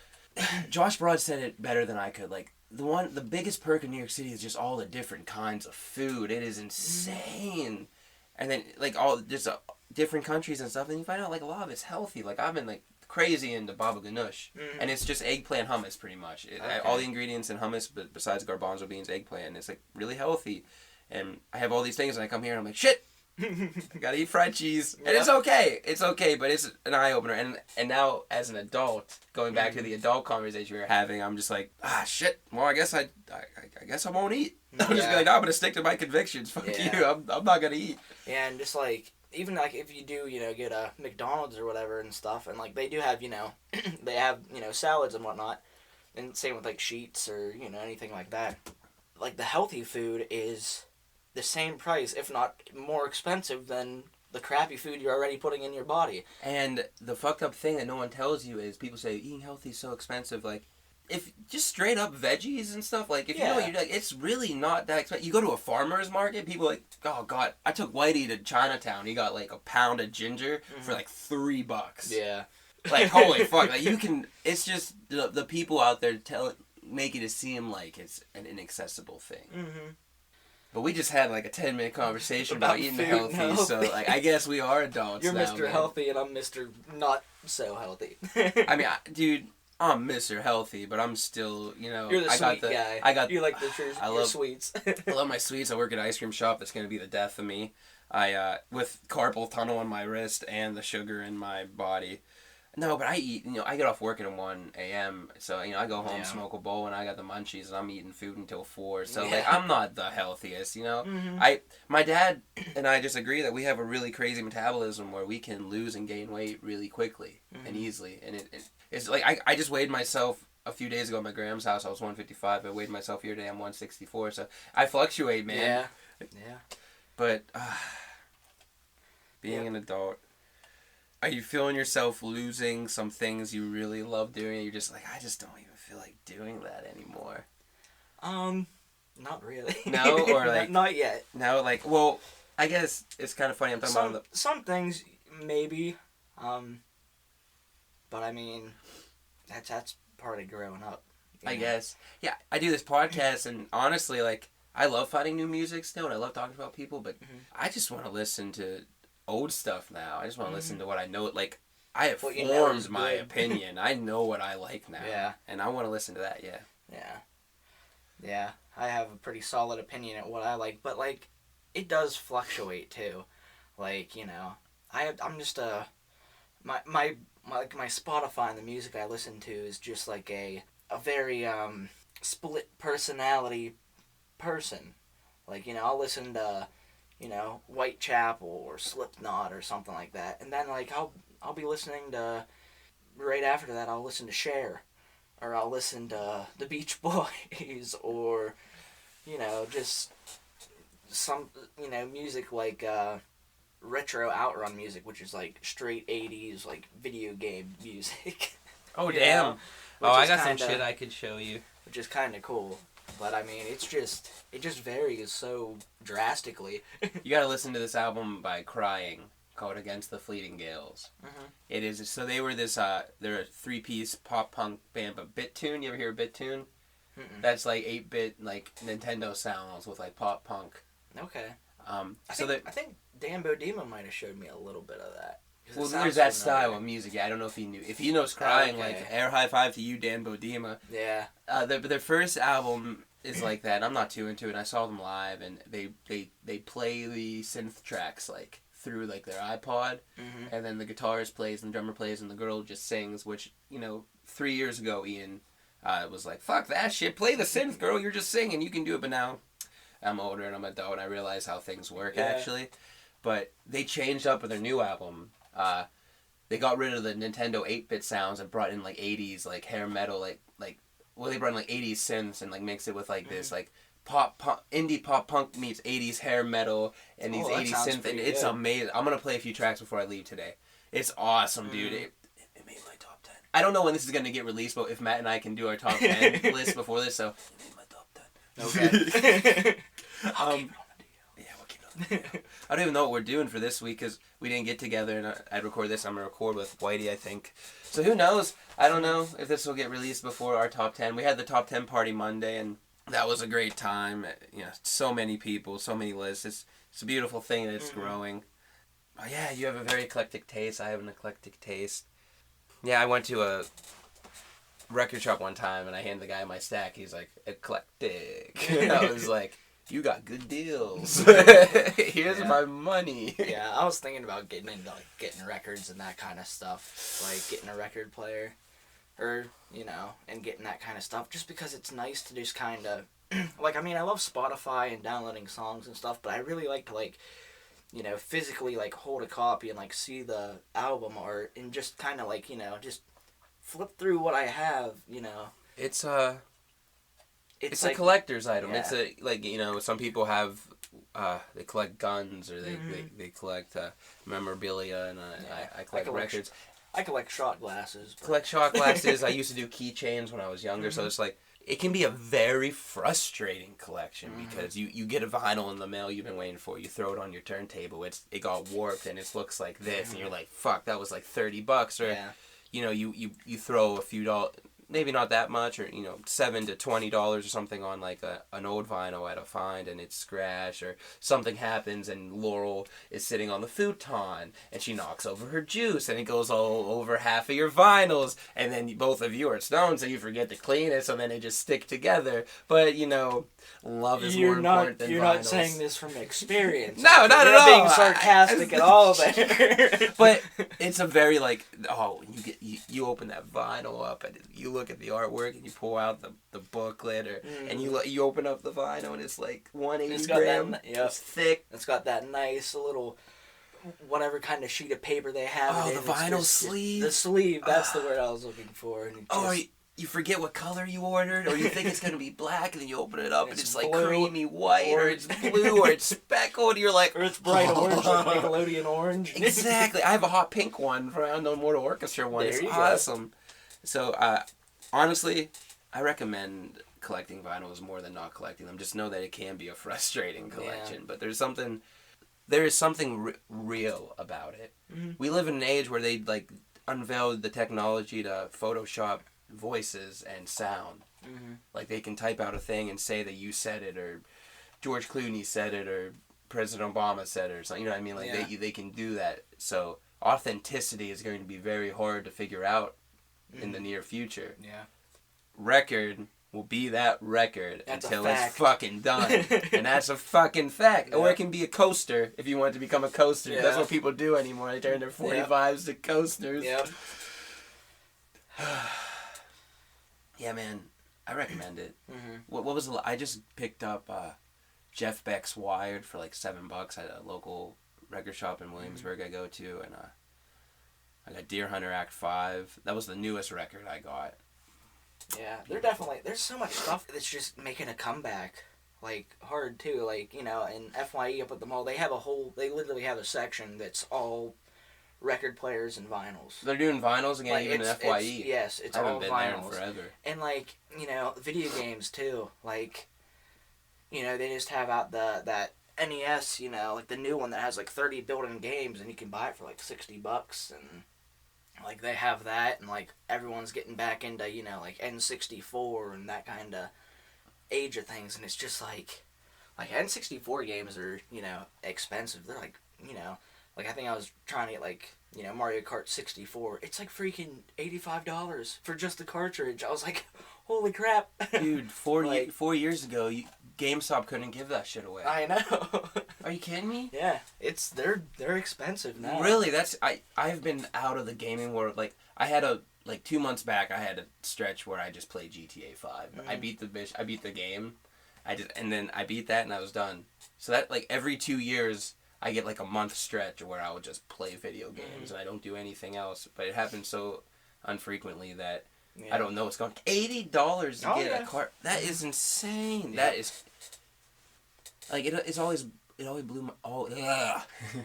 Josh Broad said it better than I could, like, the biggest perk in New York City is just all the different kinds of food. It is insane. And then, like, all just different countries and stuff, and you find out, like, a lot of it's healthy. Like, I've been, like, crazy into baba ganoush, and it's just eggplant hummus, pretty much. All the ingredients in hummus, but besides garbanzo beans, eggplant, and it's, like, really healthy. And I have all these things, and I come here, and I'm like, shit! I gotta eat fried cheese. And it's okay, but it's an eye-opener. And now, as an adult, going back to the adult conversation we were having, I'm just like, shit, well, I guess I won't eat. I'm just like, no, I'm gonna stick to my convictions. Fuck you, I'm not gonna eat. Yeah, and just like, even like if you do, get a McDonald's or whatever and stuff, and like they do have, they have, salads and whatnot, and same with like Sheets or, anything like that. Like, the healthy food is the same price, if not more expensive than the crappy food you're already putting in your body. And the fucked up thing that no one tells you is people say eating healthy is so expensive. Like, if just straight up veggies and stuff, like, if you know what you're like, it's really not that expensive. You go to a farmer's market, people are like, oh god, I took Whitey to Chinatown. He got like a pound of ginger for like $3. Yeah. Like, holy fuck. Like, it's just the people out there make it seem like it's an inaccessible thing. Mm-hmm. But we just had like a 10-minute conversation about eating healthy, so like, I guess we are adults now. You're Mr. Man. Healthy and I'm Mr. Not so healthy. I mean, dude, I'm Mr. Healthy, but I'm still, You're the sweet guy. You like your sweets. I love my sweets. I work at an ice cream shop. That's going to be the death of me. With carpal tunnel in my wrist and the sugar in my body. No, but I eat, I get off work at 1 a.m., so, I go home, smoke a bowl, and I got the munchies, and I'm eating food until 4, so, like, I'm not the healthiest, My dad and I just agree that we have a really crazy metabolism where we can lose and gain weight really quickly and easily, and it's, like, I just weighed myself a few days ago at my Graham's house. I was 155, I weighed myself here today, I'm 164, so I fluctuate, man. Yeah. But, being an adult... Are you feeling yourself losing some things you really love doing? You're just like, I just don't even feel like doing that anymore. Not really. No, or like not yet. No, like, well, I guess it's kind of funny. I'm talking about some things maybe, but I mean, that's part of growing up. I guess. Yeah, I do this podcast, and honestly, like, I love finding new music still, and I love talking about people, but I just want to listen to old stuff now. I just want to listen to what I know. Like, I have formed my opinion. I know what I like now. Yeah. And I want to listen to that, Yeah, I have a pretty solid opinion at what I like, but, like, it does fluctuate, too. Like, I'm just my Spotify and the music I listen to is just like a very split personality person. Like, I'll listen to, Whitechapel or Slipknot or something like that, and then like I'll be listening to, right after that I'll listen to Cher, or I'll listen to the Beach Boys, or just some music like retro outrun music, which is like straight 80s like video game music. Oh damn! I got some shit I could show you, which is kind of cool. But I mean, it just varies so drastically. You gotta listen to this album by Crying, called Against the Fleeting Gales. Mm-hmm. It is, so they were they're a 3-piece pop punk band, but BitTune, you ever hear of BitTune? Mm-mm. That's like 8-bit like Nintendo sounds with like pop punk. Okay. I so think Dan Bodema might have showed me a little bit of that. Well, there's that style of music. Yeah, I don't know if he knew. If he knows Crying, okay. Like air high five to you, Dan Bodema. Yeah. Their first album is like that. I'm not too into it. I saw them live, and they play the synth tracks like through like their iPod, mm-hmm. and then the guitarist plays and the drummer plays and the girl just sings. Which 3 years ago, Ian was like, "Fuck that shit! Play the synth, girl. You're just singing. You can do it." But now I'm older and I'm an adult, and I realize how things work actually. But they changed up with their new album. They got rid of the Nintendo 8-bit sounds and brought in like 80s like hair metal they brought in like 80s synths and like mixed it with like this like pop indie pop punk meets 80s hair metal and these 80s synths, and it's amazing. I'm gonna play a few tracks before I leave today. It's awesome, dude. It made my top 10. I don't know when this is gonna get released, but if Matt and I can do our top 10 list before this, so it made my top 10. Okay. I don't even know what we're doing for this week because we didn't get together, and I'd record this. I'm going to record with Whitey, I think. So who knows? I don't know if this will get released before our top 10. We had the top 10 party Monday, and that was a great time. So many people, so many lists. It's a beautiful thing that it's growing. But yeah, you have a very eclectic taste. I have an eclectic taste. Yeah, I went to a record shop one time, and I handed the guy my stack. He's like, eclectic. And I was like... You got good deals. Here's my money. Yeah, I was thinking about getting into getting records and that kind of stuff, like getting a record player, or and getting that kind of stuff, just because it's nice to just kind of I love Spotify and downloading songs and stuff, but I really like to physically hold a copy and see the album art and just kind of just flip through what I have. It's a collector's item. Yeah. It's some people have, they collect guns or they collect memorabilia, and I collect records. I collect shot glasses. Collect shot glasses. I used to do keychains when I was younger, so it's it can be a very frustrating collection because you get a vinyl in the mail you've been waiting for. You throw it on your turntable. It got warped and it looks like this, and you're like, fuck, that was like $30, or you throw a few dollars. Maybe not that much, or $7 to $20 or something on an old vinyl at a find, and it's scratched, or something happens and Laurel is sitting on the futon and she knocks over her juice and it goes all over half of your vinyls, and then both of you are stoned, so you forget to clean it, so then they just stick together. But love is more important than vinyls. You're not saying this from experience. No, not at all. You're not being sarcastic at all there. But it's a very you open that vinyl up and you look at the artwork and you pull out the booklet and you open up the vinyl and it's like 180 grams. It's thick. It's got that nice little whatever kind of sheet of paper they have. Oh, the vinyl sleeve. The sleeve. That's the word I was looking for. And you forget what color you ordered, or you think it's going to be black, and then you open it up, and it's like creamy white, or it's blue, or it's speckled, and you're like... Or it's bright orange, like Nickelodeon orange. Exactly. I have a hot pink one from Unknown Mortal Orchestra one. It's awesome. So, honestly, I recommend collecting vinyls more than not collecting them. Just know that it can be a frustrating collection, but there is something real about it. Mm-hmm. We live in an age where they, unveiled the technology to Photoshop voices and sound. Mm-hmm. They can type out a thing and say that you said it, or George Clooney said it, or President Obama said it, or something. You know what I mean? They can do that. So authenticity is going to be very hard to figure out in the near future. Yeah. Record, will be that record That's until a it's fact. fucking done. And that's a fucking fact. Or it can be a coaster if you want it to become a coaster. Yeah. That's what people do anymore. They turn their 45s to coasters. Yep. Yeah, man. I recommend it. Mm-hmm. What was the... I just picked up Jeff Beck's Wired for like $7 at a local record shop in Williamsburg I go to. And I got Deer Hunter Act 5. That was the newest record I got. Yeah, there's so much stuff that's just making a comeback, like, hard, too, like, you know, in FYE up at the mall, they literally have a section that's all record players and vinyls. They're doing vinyls again, Like, even in FYE. Yes, it's I haven't all been vinyls. there in forever. And, like, you know, video games, too, like, you know, they just have out that NES, you know, like, the new one that has, like, 30 built-in games, and you can buy it for, like, $60, and... Like, they have that, and, like, everyone's getting back into, you know, like, N64 and that kind of age of things, and it's just, like, N64 games are, you know, expensive. They're, like, you know, like, I think I was trying to get, like, you know, Mario Kart 64. It's, like, freaking $85 for just the cartridge. I was like, holy crap. Dude, 4 years ago, GameStop couldn't give that shit away. I know. Are you kidding me? Yeah, they're expensive now. Really? I've been out of the gaming world. Like, I had 2 months back, I had a stretch where I just played GTA 5. I beat the game. And then I beat that and I was done. So that, like, every 2 years, I get, like, a month stretch where I will just play video games and I don't do anything else. But it happens so unfrequently that I don't know what's going on. $80 to get a cart. That is insane. Yeah. That is... Like, it always blew my...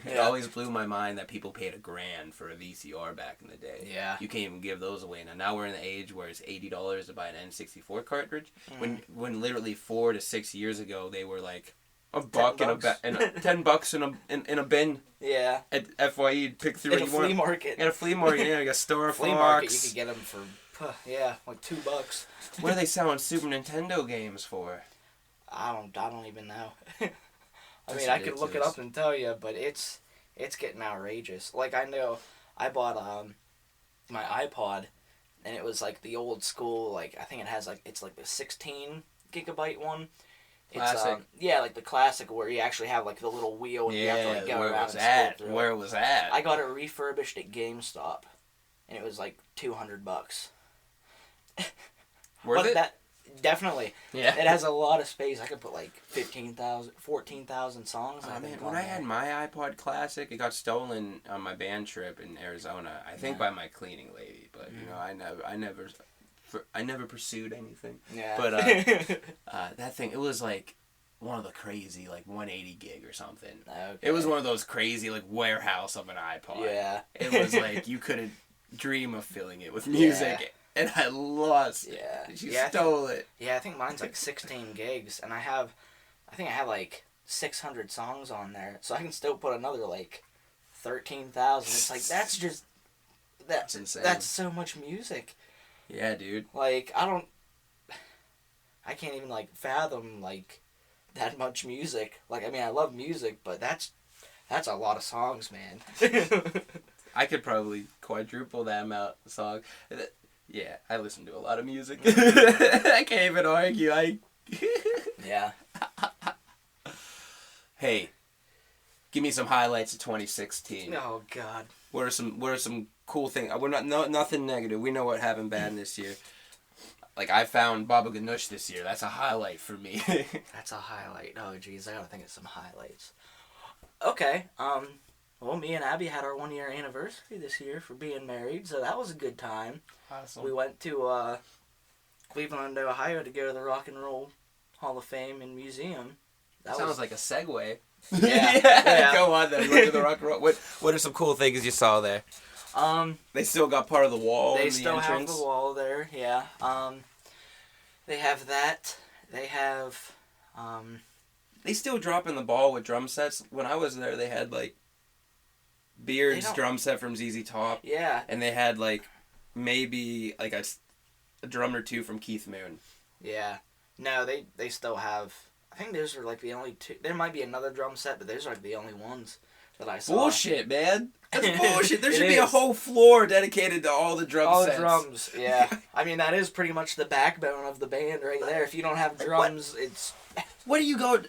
It always blew my mind that people paid $1,000 for a VCR back in the day. Yeah. You can't even give those away. Now we're in the age where it's $80 to buy an N64 cartridge. When literally 4 to 6 years ago, they were like... $1 $10 in a bin. Yeah. At FYE, you'd pick through at a flea market. At a flea market, yeah, like a Star Fox. Flea market, you could get them for, like $2. What are they selling Super Nintendo games for? I don't even know. I That's mean, I could look it ridiculous. up and tell you, but it's getting outrageous. Like, I know I bought my iPod, and it was like the old school, like, I think it has, like, it's like the 16 gigabyte one. Classic. It's like the classic where you actually have like the little wheel and you have to like go around and scroll through. Where was that? I got it refurbished at GameStop, and it was like $200. Worth it? That definitely. Yeah. It has a lot of space. I could put like 14,000 songs. Oh, man, when I had my iPod Classic, it got stolen on my band trip in Arizona. I think by my cleaning lady, but you know, I never pursued anything. Yeah. But that thing, it was like one of the crazy, like 180 gig or something. Okay. It was one of those crazy, like, warehouse of an iPod. Yeah. It was like you couldn't dream of filling it with music. Yeah. And I lost it. Yeah. She stole it. Yeah, I think mine's like 16 gigs, and I think I have like 600 songs on there, so I can still put another like 13,000. It's like, that's insane. That's so much music. Yeah, dude. Like, I can't even like fathom like that much music. Like, I mean, I love music, but that's a lot of songs, man. I could probably quadruple that amount of songs. Yeah, I listen to a lot of music. I can't even argue. Yeah. Hey, give me some highlights of 2016. Oh God. What are some cool things? We're nothing negative. We know what happened bad this year. Like, I found Baba Ganoush this year. That's a highlight for me. That's a highlight. Oh jeez, I gotta think of some highlights. Okay. Well, me and Abby had our 1-year anniversary this year for being married, so that was a good time. Awesome. We went to Cleveland, Ohio to go to the Rock and Roll Hall of Fame and Museum. That sounds like a segue. Yeah. Go on then. We went to the Rock and Roll. What are some cool things you saw there? They still got part of the wall. They in still the have entrance. the wall there. Yeah. They have that. They have. They still dropping the ball with drum sets. When I was there, they had like Beard's drum set from ZZ Top. Yeah. And they had like maybe like a drum or two from Keith Moon. Yeah. No, they still have. I think those are like the only two. There might be another drum set, but those are like the only ones. that I saw. Bullshit, man. That's bullshit. There should be a whole floor dedicated to all the drum sets. All the drums, yeah. I mean, that is pretty much the backbone of the band right there. If you don't have drums, it's... What do you go...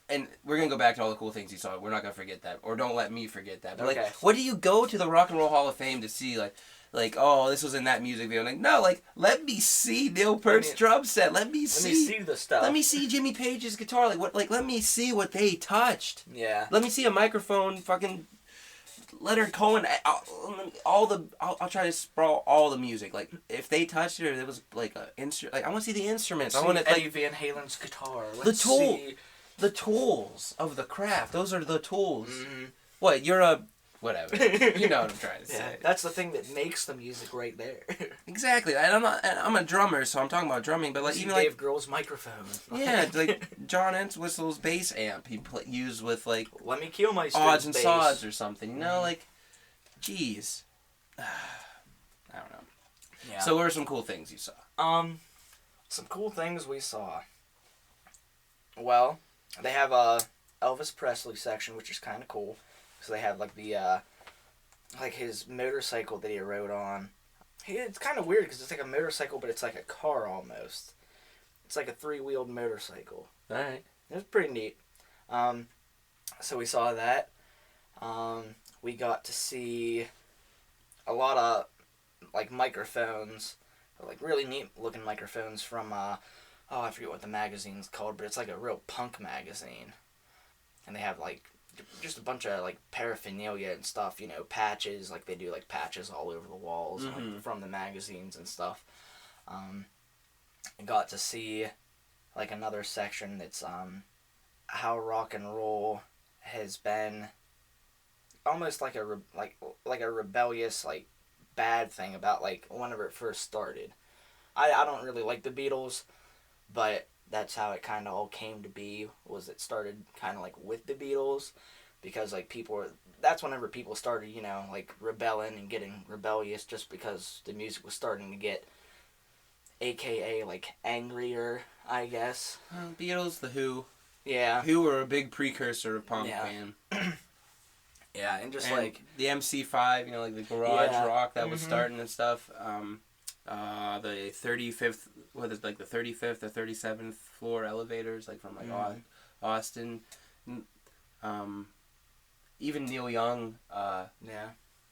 And we're going to go back to all the cool things you saw. We're not going to forget that. Or don't let me forget that. But, Okay. what do you go to the Rock and Roll Hall of Fame to see? Like, oh, this was in that music video. Like, no, let me see Neil Peart's drum set. Let me see the stuff. Let me see Jimmy Page's guitar. Let me see what they touched. Yeah. Let me see a microphone, fucking Leonard Cohen. I'll try to sprawl all the music. Like, if they touched it or it was like a instrument. Like, I want to see the instruments. I want to Eddie Van Halen's guitar. The tools of the craft. Those are the tools. Mm-hmm. What? You're a whatever. You know what I'm trying to say. Yeah, that's the thing that makes the music right there. Exactly. I'm a drummer, so I'm talking about drumming. But like even Dave Grohl's microphone. Yeah, like John Entwistle's bass amp he used with like Let Me Kill My odds and bass. sods or something. You know, like, jeez. I don't know. Yeah. So what are some cool things you saw? Some cool things we saw. Well, they have a Elvis Presley section, which is kind of cool. So they have like the like his motorcycle that he rode on. It's kind of weird because it's like a motorcycle, but it's like a car almost. It's like a 3-wheeled motorcycle. All right. It was pretty neat. So we saw that. We got to see a lot of like microphones, like really neat looking microphones from I forget what the magazine's called, but it's like a real punk magazine. And they have like just a bunch of like paraphernalia and stuff, you know, patches, like they do like patches all over the walls, like, from the magazines and stuff. I got to see like another section that's how rock and roll has been almost like a rebellious like bad thing about like whenever it first started. I don't really like the Beatles, but that's how it kind of all came to be, was it started kind of like with the Beatles, because like that's whenever people started, you know, like rebelling and getting rebellious just because the music was starting to get AKA like angrier, I guess. Beatles, The Who. Yeah. Who were a big precursor of punk, man. Yeah, and just and like the MC5, you know, like the garage rock that was Mm-hmm. starting and stuff. The 35th, what is it, like the 35th or 37th floor elevators, like from like Austin. Even Neil Young,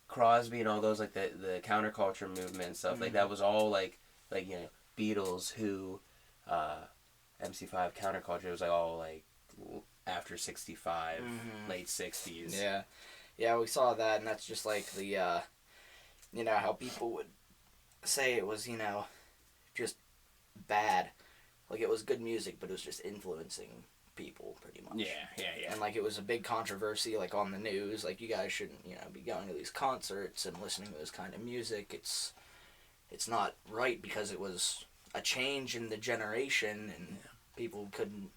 Crosby and all those, like the counterculture movement and stuff, like that was all like you know, Beatles, Who, MC5, counterculture. It was like all like after 65, late 60s. Yeah, we saw that, and that's just like the you know, how people would say it was, you know, just bad. Like it was good music, but it was just influencing people pretty much. Yeah. And like it was a big controversy, like on the news, like you guys shouldn't, you know, be going to these concerts and listening to this kind of music. It's not right because it was a change in the generation and people couldn't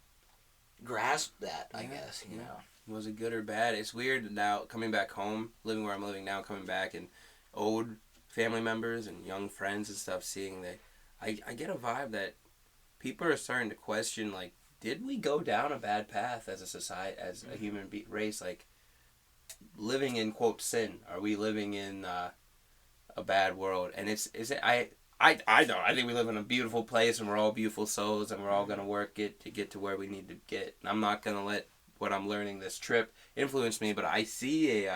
grasp that, I guess, you know. Was it good or bad? It's weird now coming back home, living where I'm living now, coming back, and old family members and young friends and stuff, seeing that I get a vibe that people are starting to question, like, did we go down a bad path as a society, as a human race, like living in quote sin? Are we living in a bad world? And I don't. I think we live in a beautiful place and we're all beautiful souls and we're all gonna work it to get to where we need to get. And I'm not gonna let what I'm learning this trip influence me, but I see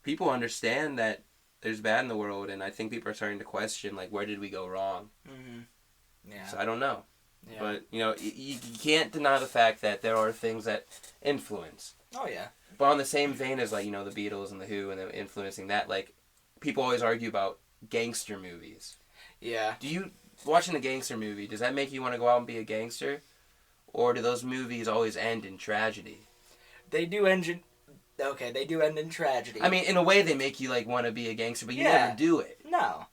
people understand that there's bad in the world, and I think people are starting to question, like, where did we go wrong? Yeah. So I don't know. Yeah. But, you know, you can't deny the fact that there are things that influence. Oh, yeah. But on the same vein as, like, you know, the Beatles and the Who and them influencing that, like, people always argue about gangster movies. Yeah. Watching a gangster movie, does that make you want to go out and be a gangster? Or do those movies always end in tragedy? They do end in tragedy. I mean, in a way they make you, like, want to be a gangster, but you never do it. No.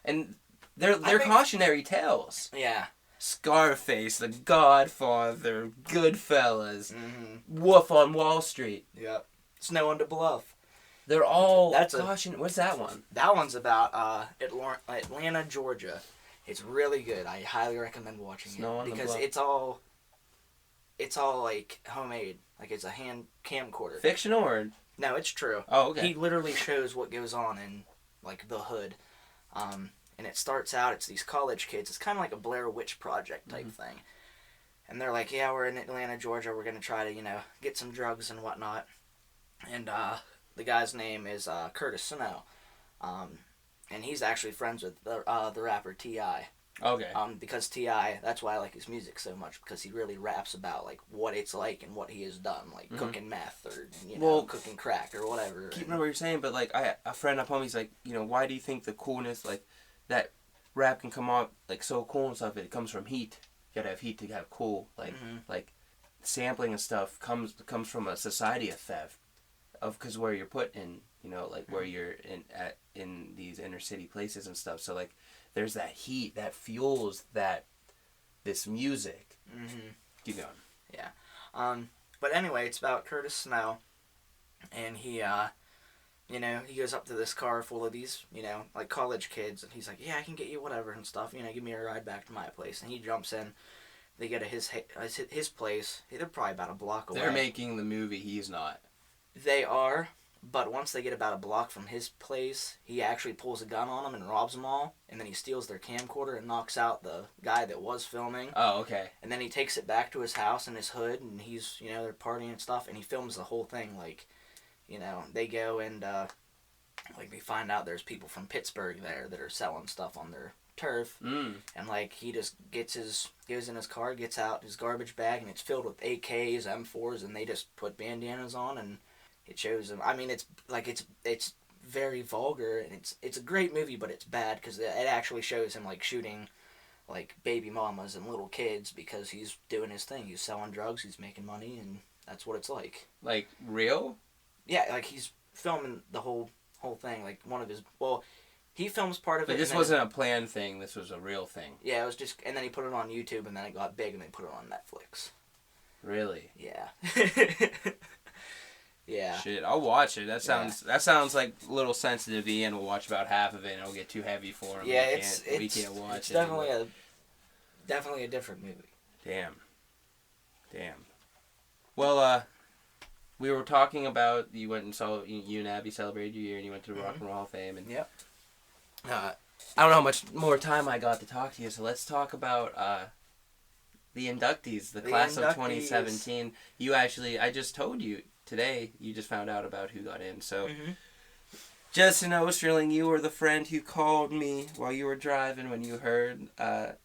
And they're cautionary tales. Yeah. Scarface, The Godfather, Goodfellas, Wolf on Wall Street. Yep. Snow on the Bluff. They're all caution. What's that one? That one's about Atlanta, Georgia. It's really good. I highly recommend watching Snow on it the because Bluff. it's all like homemade. Like it's a hand camcorder. Fictional or? No, it's true. Oh, okay. He literally shows what goes on in like the hood. And it starts out, it's these college kids. It's kind of like a Blair Witch Project type thing. And they're like, yeah, we're in Atlanta, Georgia. We're going to try to, get some drugs and whatnot. And the guy's name is Curtis Snow. And he's actually friends with the rapper T.I. Okay. Because T.I., that's why I like his music so much, because he really raps about, like, what it's like and what he has done, like cooking meth or, cooking crack or whatever. Keep remember what you're saying, but, like, a friend up home, he's like, why do you think the coolness, like, that rap can come off, like, so cool and stuff? It comes from heat. You gotta have heat to have cool. Like, sampling and stuff comes from a society of theft, because where you're put in, where you're in these inner city places and stuff. So, like, there's that heat that fuels this music. Keep going. Yeah. But anyway, it's about Curtis Snow, and he, he goes up to this car full of these, like college kids, and he's like, yeah, I can get you whatever and stuff, give me a ride back to my place. And he jumps in. They go to his place. They're probably about a block away. They're making the movie. He's not. They are. But once they get about a block from his place, he actually pulls a gun on them and robs them all. And then he steals their camcorder and knocks out the guy that was filming. Oh, okay. And then he takes it back to his house in his hood, and he's, they're partying and stuff. And he films the whole thing, like, they go and, like, they find out there's people from Pittsburgh there that are selling stuff on their turf. And, like, he just goes in his car, gets out his garbage bag, and it's filled with AKs, M4s, and they just put bandanas on, and it shows him. I mean, it's very vulgar, and it's a great movie, but it's bad because it actually shows him like shooting like baby mamas and little kids because he's doing his thing. He's selling drugs, he's making money, and that's what it's like. Like real? Yeah, like he's filming the whole thing. Like one of his he films part of it. But this wasn't a planned thing. This was a real thing. Yeah, it was just, and then he put it on YouTube, and then it got big, and they put it on Netflix. Really? Yeah. Yeah. Shit, I'll watch it. That sounds like a little sensitive. Ian will watch about half of it, and it'll get too heavy for him. Yeah, we can't watch it's it. Definitely a different movie. Damn. Well, we were talking about you went and saw you and Abby celebrated your year, and you went to the Rock and Roll Hall of Fame, and yep. I don't know how much more time I got to talk to you, so let's talk about the inductees, the class of 2017. You actually, I just told you. Today, you just found out about who got in. So, Justin Oesterling, you were the friend who called me while you were driving when you heard that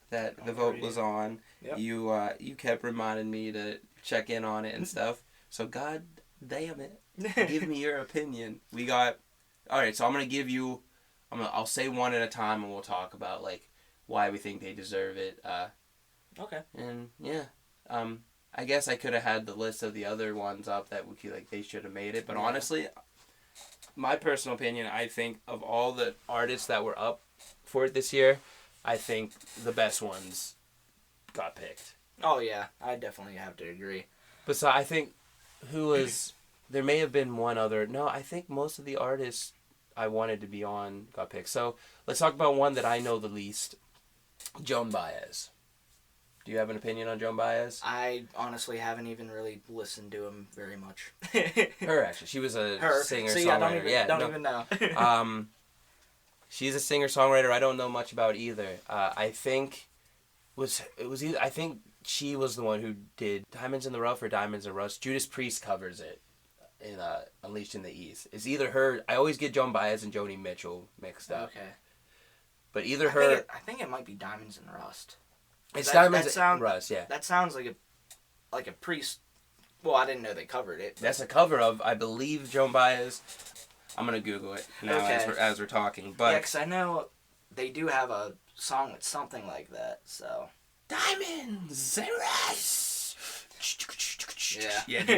the vote was on. Yep. You kept reminding me to check in on it and stuff. So, God damn it, give me your opinion. We got. All right, so I'm gonna give you. I'll say one at a time, and we'll talk about like why we think they deserve it. Okay. And yeah. I guess I could have had the list of the other ones up that would be like they should have made it. But honestly, my personal opinion, I think of all the artists that were up for it this year, I think the best ones got picked. Oh yeah, I definitely have to agree. But so I think there may have been one other. No, I think most of the artists I wanted to be on got picked. So let's talk about one that I know the least, Joan Baez. Do you have an opinion on Joan Baez? I honestly haven't even really listened to him very much. Her, actually. She was a singer-songwriter. So don't even know. She's a singer-songwriter. I don't know much about either. I think she was the one who did Diamonds in the Rough or Diamonds in Rust. Judas Priest covers it in Unleashed in the East. It's either her. I always get Joan Baez and Joni Mitchell mixed up. Okay. But either her. I think it might be Diamonds in Rust. It's Diamonds in Rust, yeah. That sounds like a Priest. Well, I didn't know they covered it. That's a cover of, I believe, Joan Baez. I'm gonna Google it now as we're talking. But yeah, because I know they do have a song with something like that. So Diamonds in Rust. Yeah.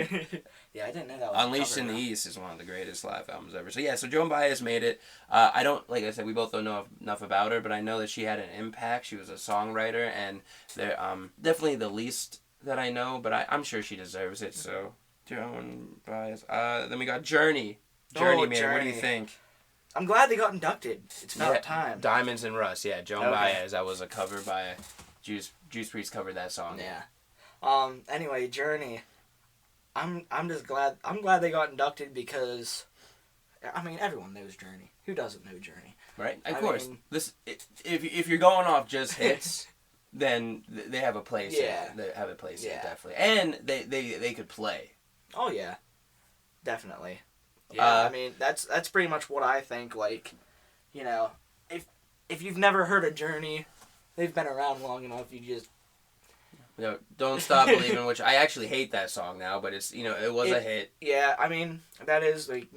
Yeah, I didn't know that was Unleashed in the East is one of the greatest live albums ever. So yeah, so Joan Baez made it. I don't, like I said, we both don't know enough about her, but I know that she had an impact. She was a songwriter, and they're definitely the least that I know, but I'm sure she deserves it. So Joan Baez. Then we got Journey. Journey, man. What do you think? I'm glad they got inducted. It's about time. Diamonds in Rust. Yeah, Joan Baez. That was a cover by Juice Priest covered that song. Yeah. Anyway, Journey. I'm just glad. I'm glad they got inducted because, I mean, everyone knows Journey. Who doesn't know Journey? Right. Of I course. mean, If you're going off just hits, then they have a place. Yeah. They have a place. Yeah. Definitely. And they could play. Oh yeah, definitely. Yeah, Uh, I mean that's pretty much what I think. Like, you know, if you've never heard of Journey, they've been around long enough. You just Don't Stop Believing, which I actually hate that song now, but it's it was a hit. Yeah, I mean that is like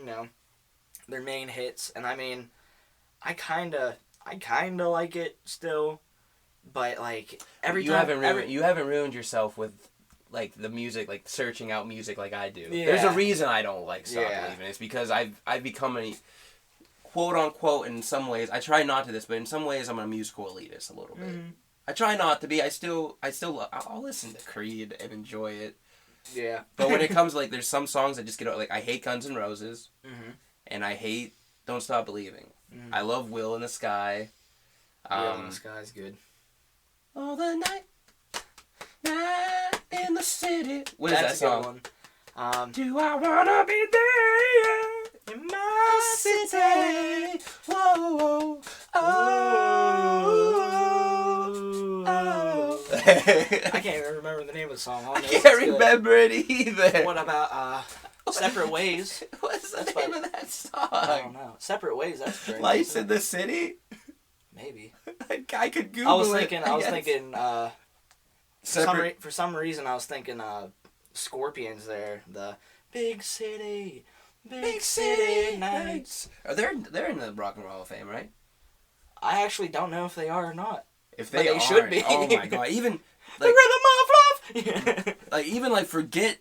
their main hits, and I mean I kinda like it still, but like You haven't ruined yourself with like the music, like searching out music like I do. Yeah. There's a reason I don't like Stop Yeah. Believing. It's because I've become a quote unquote, in some ways, I try not to this, but in some ways I'm a musical elitist a little bit. Mm-hmm. I try not to be. I'll listen to Creed and enjoy it. Yeah. But when it comes like there's some songs that just get like I hate Guns N' Roses, Mm-hmm. and I hate Don't Stop Believing. Mm-hmm. I love Will in the Sky. Yeah, the sky's good. All the night in the city. What is That's that a good song? one. Do I wanna be there In my city? Whoa, oh. I can't even remember the name of the song. I can't remember it either. What about Separate Ways? What's the That's name by- of that I don't song? know. Separate Ways. That's great. Lights in the City. Maybe. I could Google I was it. thinking. Separate. For some reason, I was thinking. Scorpions. There. The big city. Big city nights. They're in the Rock and Roll Hall of Fame, right? I actually don't know if they are or not. If But they aren't, should be. Oh my god! Even The like rhythm of love. like even like forget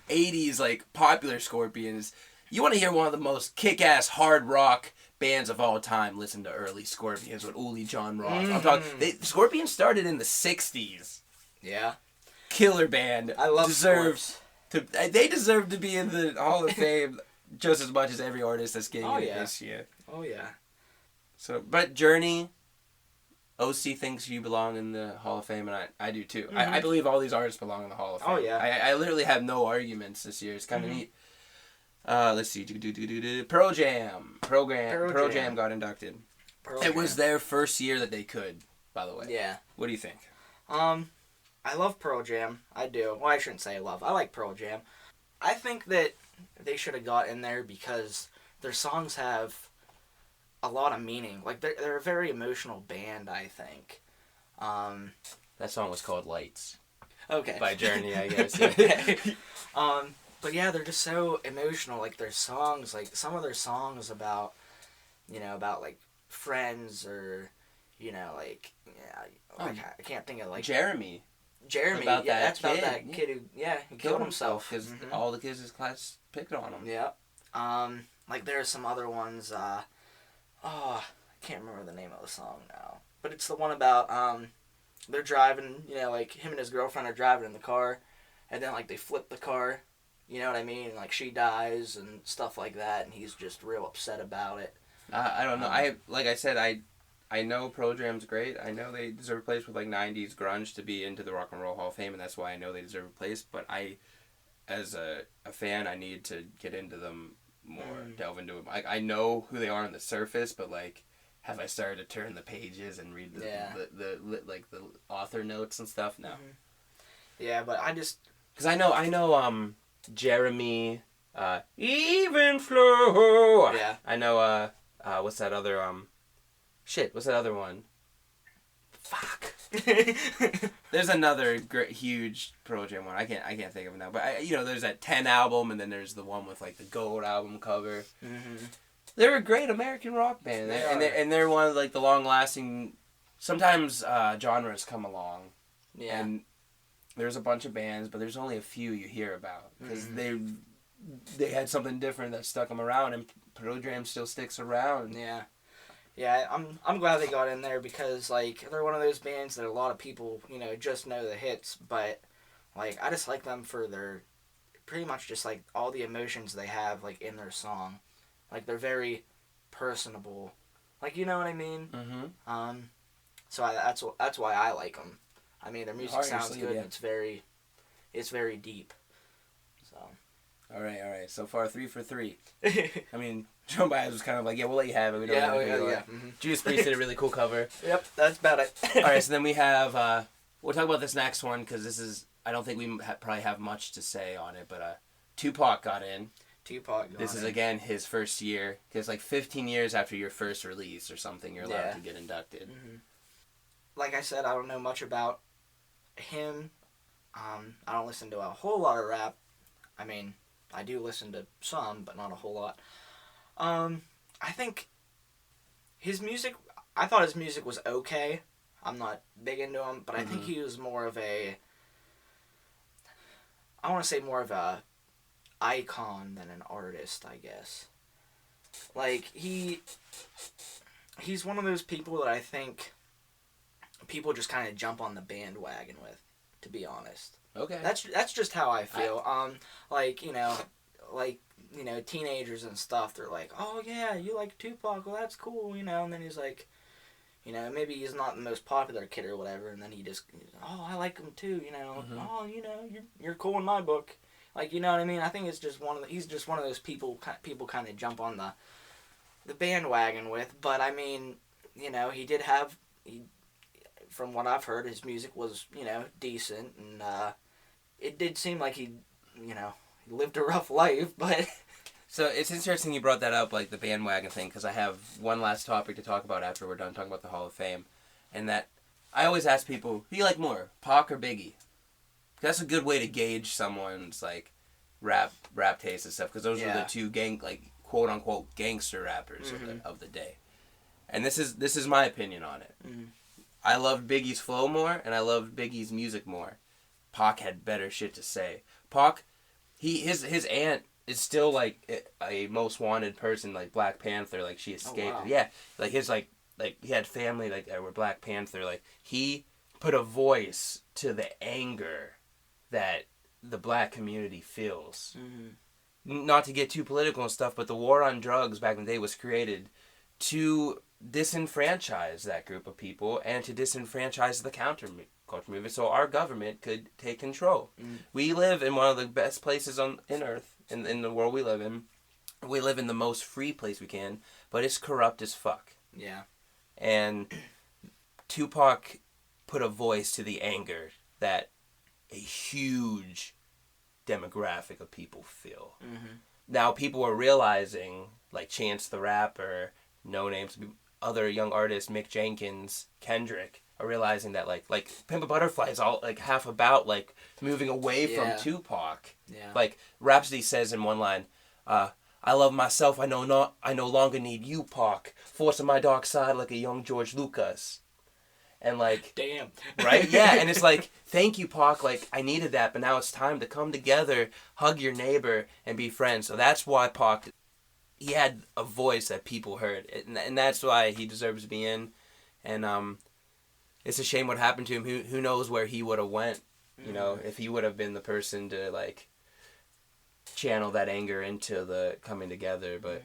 80s like popular Scorpions. You want to hear one of the most kick-ass hard rock bands of all time? Listen to early Scorpions with Uli John Roth. I'm talking. Scorpions started in the 60s. Yeah. Killer band. I love deserves to. They deserve to be in the Hall of Fame just as much as every artist that's getting it this year. Oh yeah. So, but Journey, OC thinks you belong in the Hall of Fame, and I do too. I believe all these artists belong in the Hall of Fame. Oh, yeah. I literally have no arguments this year. It's kind of neat. Let's see. Pearl Jam. Pearl Jam got inducted. It was their first year that they could, by the way. Yeah. What do you think? I love Pearl Jam. I do. Well, I shouldn't say love. I like Pearl Jam. I think that they should have got in there because their songs have a lot of meaning. Like, they're a very emotional band, I think. That song was called Lights. Okay. By Journey, I guess. Okay. But yeah, they're just so emotional. Like, their songs, like, some of their songs about, about, like, friends or, like, I can't think of, like... Jeremy. About that's about that kid who killed himself. Because all the kids in his class picked on him. Yeah. Like, there are some other ones, I can't remember the name of the song now. But it's the one about, they're driving, like, him and his girlfriend are driving in the car, and then, like, they flip the car, you know what I mean? And, like, she dies and stuff like that, and he's just real upset about it. I don't know. Like I said, I know Pearl Jam's great. I know they deserve a place with, like, 90s grunge to be into the Rock and Roll Hall of Fame, and that's why I know they deserve a place. But as a fan, I need to get into them more, delve into them. I know who they are on the surface, but, like, have I started to turn the pages and read the author notes and stuff? No. Yeah, but I just... Because I know, Jeremy, Even Flow. Yeah. I know, what's that other, what's that other one? Fuck. There's another huge Pearl Jam one. I can't think of it now. But there's that 10 album, and then there's the one with like the gold album cover. Mm-hmm. They're a great American rock band, and they're one of like the long lasting. Sometimes genres come along, and there's a bunch of bands, but there's only a few you hear about because they had something different that stuck them around, and Pearl Jam still sticks around. Yeah. Yeah, I'm glad they got in there because, like, they're one of those bands that a lot of people, just know the hits, but, like, I just like them for their, pretty much just, like, all the emotions they have, like, in their song. Like, they're very personable. Like, you know what I mean? Mm-hmm. So that's why I like them. I mean, their music sounds good, and it's very deep. So. All right. So far, 3 for 3. I mean, Joan Baez was kind of like, yeah, we'll let you have it. We don't Mm-hmm. Judas Priest did a really cool cover. Yep, that's about it. All right, so then we have, we'll talk about this next one, because this is, I don't think we probably have much to say on it, but Tupac got in. This is, again, his first year, because like 15 years after your first release or something, you're allowed to get inducted. Mm-hmm. Like I said, I don't know much about him. I don't listen to a whole lot of rap. I mean, I do listen to some, but not a whole lot. I think his music, I thought his music was okay. I'm not big into him, but I think he was more of a, I want to say more of a icon than an artist, I guess. Like, he's one of those people that I think people just kind of jump on the bandwagon with, to be honest. Okay. That's just how I feel. Teenagers and stuff, they're like, oh yeah, you like Tupac, well that's cool, and then he's like, maybe he's not the most popular kid or whatever, and then he's oh, I like him too, oh, you're cool in my book. Like, you know what I mean? I think it's just he's just one of those people kind of jump on the bandwagon with, but I mean, from what I've heard, his music was, decent, and it did seem like he lived a rough life, but... So it's interesting you brought that up, like the bandwagon thing, because I have one last topic to talk about after we're done talking about the Hall of Fame, and that I always ask people, who do you like more, Pac or Biggie? That's a good way to gauge someone's like rap taste and stuff, because those are the two quote unquote gangster rappers of the day, and this is my opinion on it. Mm-hmm. I loved Biggie's flow more, and I loved Biggie's music more. Pac had better shit to say. Pac, his aunt is still like a most wanted person, like Black Panther, like she escaped. Oh, wow. Yeah, like his like he had family like that were Black Panther. Like he put a voice to the anger that the black community feels. Mm-hmm. Not to get too political and stuff, but the war on drugs back in the day was created to disenfranchise that group of people and to disenfranchise the counterculture movement so our government could take control. Mm. We live in one of the best places on Earth, in the world we live in. We live in the most free place we can, but it's corrupt as fuck. Yeah. And Tupac put a voice to the anger that a huge demographic of people feel. Mm-hmm. Now people are realizing, like Chance the Rapper, No Names, other young artists, Mick Jenkins, Kendrick, are realizing that like Pimp a Butterfly is all like half about like moving away from Tupac. Yeah. Like Rhapsody says in one line, I love myself, I no longer need you, Pac. Forcing my dark side like a young George Lucas. And like, damn. Right? Yeah, and it's like, thank you, Pac, like I needed that, but now it's time to come together, hug your neighbor, and be friends. So that's why Pac, he had a voice that people heard, and that's why he deserves to be in. And it's a shame what happened to him. Who knows where he would have went, if he would have been the person to like channel that anger into the coming together. But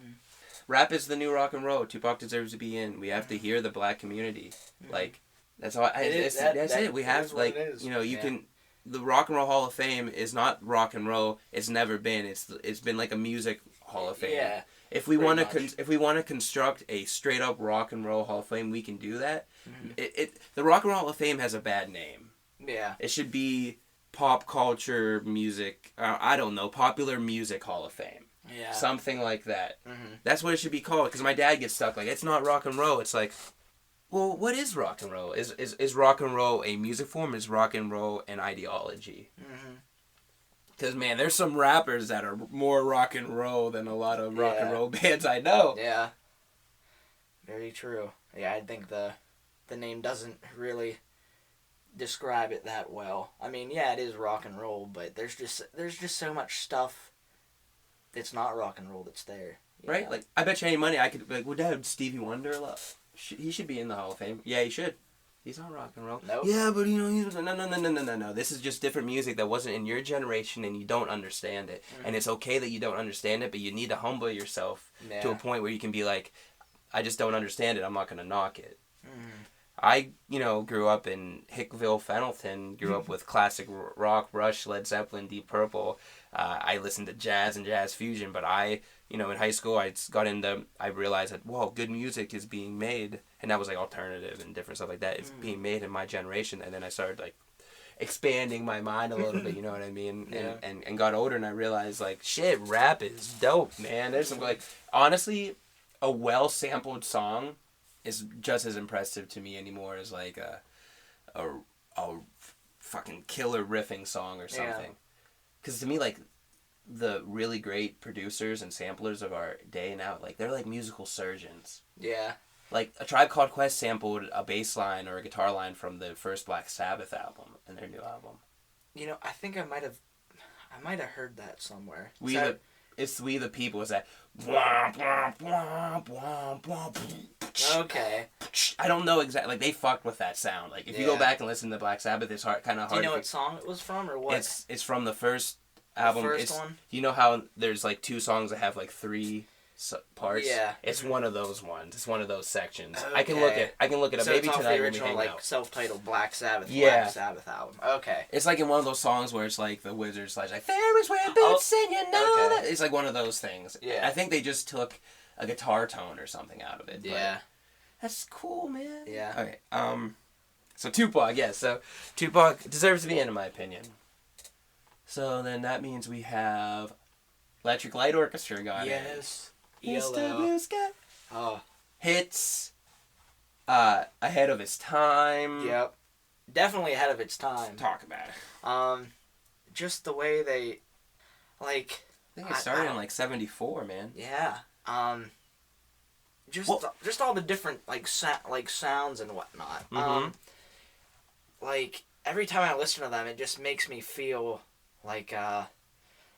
rap is the new rock and roll. Tupac deserves to be in. We have to hear the black community. Like, that's all. That's it. We have like you can. The Rock and Roll Hall of Fame is not rock and roll. It's never been. It's been like a music Hall of Fame. Yeah. If we want to construct a straight up Rock and Roll Hall of Fame, we can do that. Mm-hmm. The Rock and Roll Hall of Fame has a bad name. Yeah. It should be Pop Culture Music. I don't know, Popular Music Hall of Fame. Yeah. Something like that. Mm-hmm. That's what it should be called. Because my dad gets stuck like it's not rock and roll. It's like, well, what is rock and roll? Is rock and roll a music form? Is rock and roll an ideology? Because, man, there's some rappers that are more rock and roll than a lot of rock and roll bands I know. Yeah. Very true. Yeah, I think the name doesn't really describe it that well. I mean, yeah, it is rock and roll, but there's just so much stuff that's not rock and roll that's there. Right? Know? Like, I bet you any money I could be like, would that have Stevie Wonder a lot? He should be in the Hall of Fame. Yeah, he should. He's on rock and roll. Nope. Yeah, but he's no. This is just different music that wasn't in your generation, and you don't understand it. Mm-hmm. And it's okay that you don't understand it, but you need to humble yourself to a point where you can be like, I just don't understand it. I'm not gonna knock it. Mm-hmm. I, grew up in Hickville, Fenelton, grew up with classic rock, Rush, Led Zeppelin, Deep Purple. I listened to jazz and jazz fusion, but in high school, I realized that, whoa, good music is being made, and that was like alternative and different stuff like that. It's being made in my generation, and then I started like expanding my mind a little bit, you know what I mean? And got older, and I realized like, shit, rap is dope, man. There's some like, honestly, a well-sampled song is just as impressive to me anymore as like a fucking killer riffing song or something. Because to me, like, the really great producers and samplers of our day now, like, they're like musical surgeons. Yeah. Like, A Tribe Called Quest sampled a bass line or a guitar line from the first Black Sabbath album in their new album. I think I might have heard that somewhere. It's We the People. Is that? Okay. I don't know exactly. Like, they fucked with that sound. Like, if you go back and listen to Black Sabbath, it's kind of hard. Do you know what song it was from or what? It's from the first album. The first one? You know how there's like 2 songs that have like 3 parts? Yeah. It's one of those ones. It's one of those sections. Okay. I can look it up. So Maybe it's off tonight the when we original, hang like, out. self-titled Black Sabbath album. Okay. It's like in one of those songs where it's like the wizard slash like fairies wear boots and you know that. It's like one of those things. Yeah. I think they just took a guitar tone or something out of it. Yeah. That's cool, man. Yeah. Okay. So Tupac, yes. So Tupac deserves to be in my opinion. So then that means we have Electric Light Orchestra got Yes. Mr. Blue Sky. Oh. Hits. Ahead of his time. Yep. Definitely ahead of its time. Talk about it. Just the way they, like. I think it started in like 74, man. Yeah. Just all the different like sounds and whatnot. Mm-hmm. Like every time I listen to them, it just makes me feel like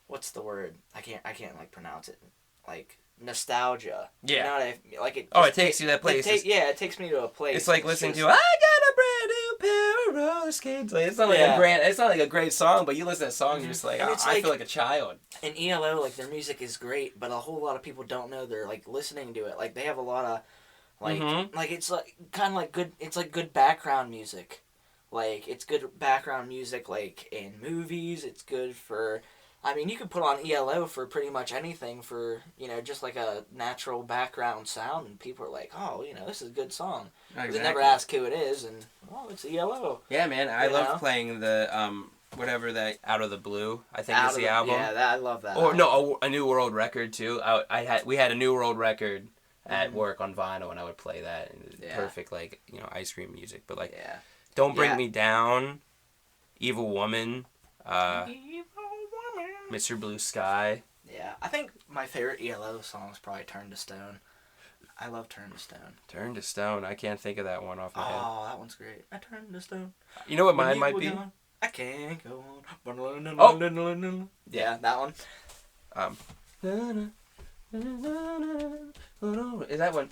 what's the word? I can't like pronounce it. Like nostalgia. Yeah. You know what like it. It takes you to that place. It takes me to a place. It's like listening to I got a brand new pair of roller skates. Like, it's not like it's not like a great song, but you listen to that song, you're just like, I feel like a child. And ELO, like their music is great, but a whole lot of people don't know they're like listening to it. Like they have a lot of like it's like kind of like good. It's like good background music. Like it's good background music like in movies. It's good for. I mean, you could put on ELO for pretty much anything for, just like a natural background sound, and people are like, oh, this is a good song. Exactly. They never ask who it is, and, it's ELO. Yeah, man, I love playing the, whatever that, Out of the Blue, I think is the album. Yeah, I love that. Or, no, a New World Record, too. We had a New World Record at work on vinyl, and I would play that, and it was perfect, like, ice cream music. But, like, Don't Bring Me Down, Evil Woman, Mr. Blue Sky. Yeah, I think my favorite ELO song is probably Turn to Stone. I love Turn to Stone. Turn to Stone. I can't think of that one off my head. Oh, that one's great. I turn to stone. You know what mine might be? Gone, I can't go on. Oh! Yeah, that one. Is that one?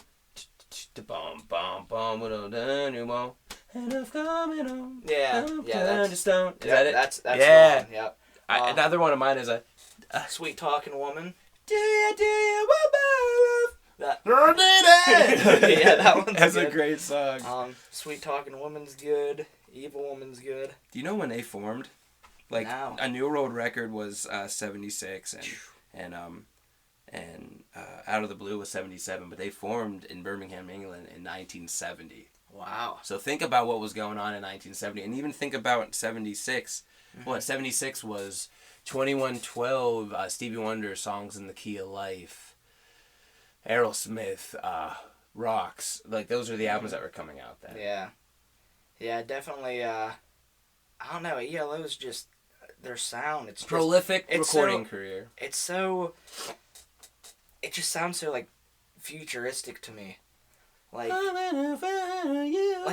Yeah, Turn to Stone. Is that it? That's the one, yep. Another one of mine is a Sweet Talking Woman. Do you want my love? That. Yeah, Yeah, that one's That's good. a great song. Sweet Talking Woman's good. Evil Woman's good. Do you know when they formed? Like, No. A New World Record was 76, and Out of the Blue was 77, but they formed in Birmingham, England in 1970. Wow. So think about what was going on in 1970, and even think about 76. What, 76 was 2112, Stevie Wonder, Songs in the Key of Life, Aerosmith, Rocks. Like, those are the albums that were coming out then. Yeah. Yeah, definitely, I don't know, ELO's just, their sound, it's just, Prolific recording career. It's so, it just sounds so, like, futuristic to me. Like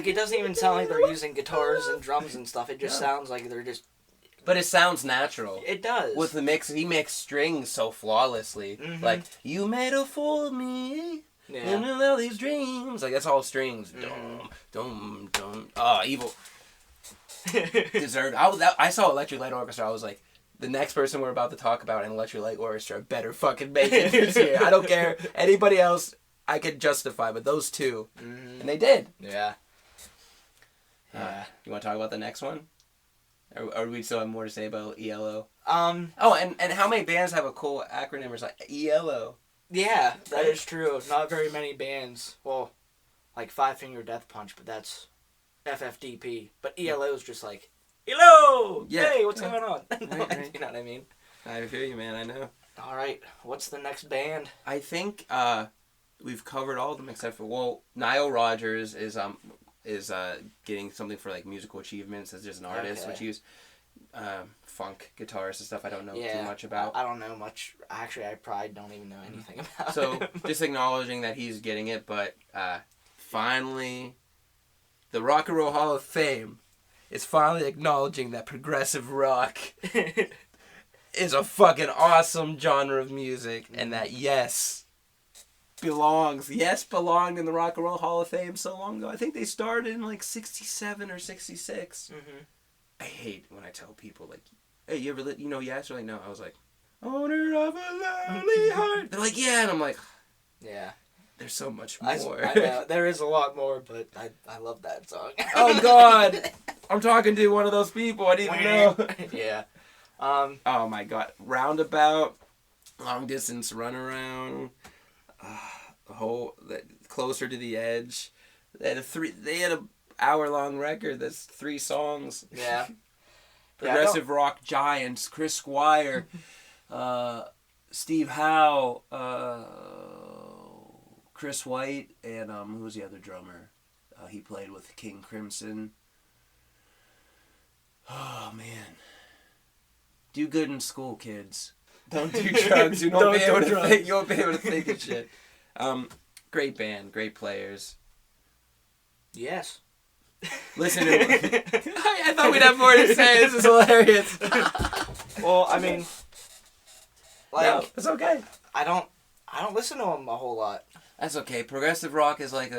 it doesn't even sound like they're using guitars and drums and stuff. It just sounds like they're just... But it sounds natural. It does. With the mix, he mixed strings so flawlessly. Like, you made a fool of me. Yeah. And all these dreams. Like, that's all strings. Dum, dum. Oh, evil. Deserved. I saw Electric Light Orchestra. I was like, the next person we're about to talk about in Electric Light Orchestra better fucking make it this year. I don't care. Anybody else, I could justify, but those two. And they did. Yeah. You want to talk about the next one? Or we still have more to say about ELO? Oh, and how many bands have a cool acronym or like ELO? Yeah, that is true. Not very many bands. Well, like Five Finger Death Punch, but that's FFDP. But ELO is just like, ELO! Yeah. Hey, what's going on? Right. You know what I mean? I feel you, man. I know. All right, what's the next band? I think we've covered all of them except for Nile Rodgers is getting something for like musical achievements as just an artist, which he's funk guitarist and stuff I don't know too much about. I don't know much. Actually, I probably don't even know anything about so him. just acknowledging that he's getting it, but finally the Rock and Roll Hall of Fame is finally acknowledging that progressive rock is a fucking awesome genre of music, and that belonged in the Rock and Roll Hall of Fame so long ago. I think they started in like 67 or 66. Mm-hmm. I hate when I tell people like, hey, you ever Yes? Or like, no. I was like, owner of a lonely heart. They're like, yeah, and I'm like, yeah. There's so much more. I know. There is a lot more, but I love that song. Oh God, I'm talking to one of those people. I didn't even know. Yeah. Oh my God, Roundabout, Long Distance Runaround, Closer to the Edge. They had a hour-long record that's 3 songs. Yeah. Progressive rock giants: Chris Squire, Steve Howe, Chris White, and who was the other drummer? He played with King Crimson. Oh man. Do good in school, kids. Don't do drugs. You won't be able to think of shit. Great band, great players. Yes. Listen to I thought we'd have more to say. This is hilarious. Well, I mean, like, no, it's okay. I don't listen to them a whole lot. That's okay. Progressive rock is like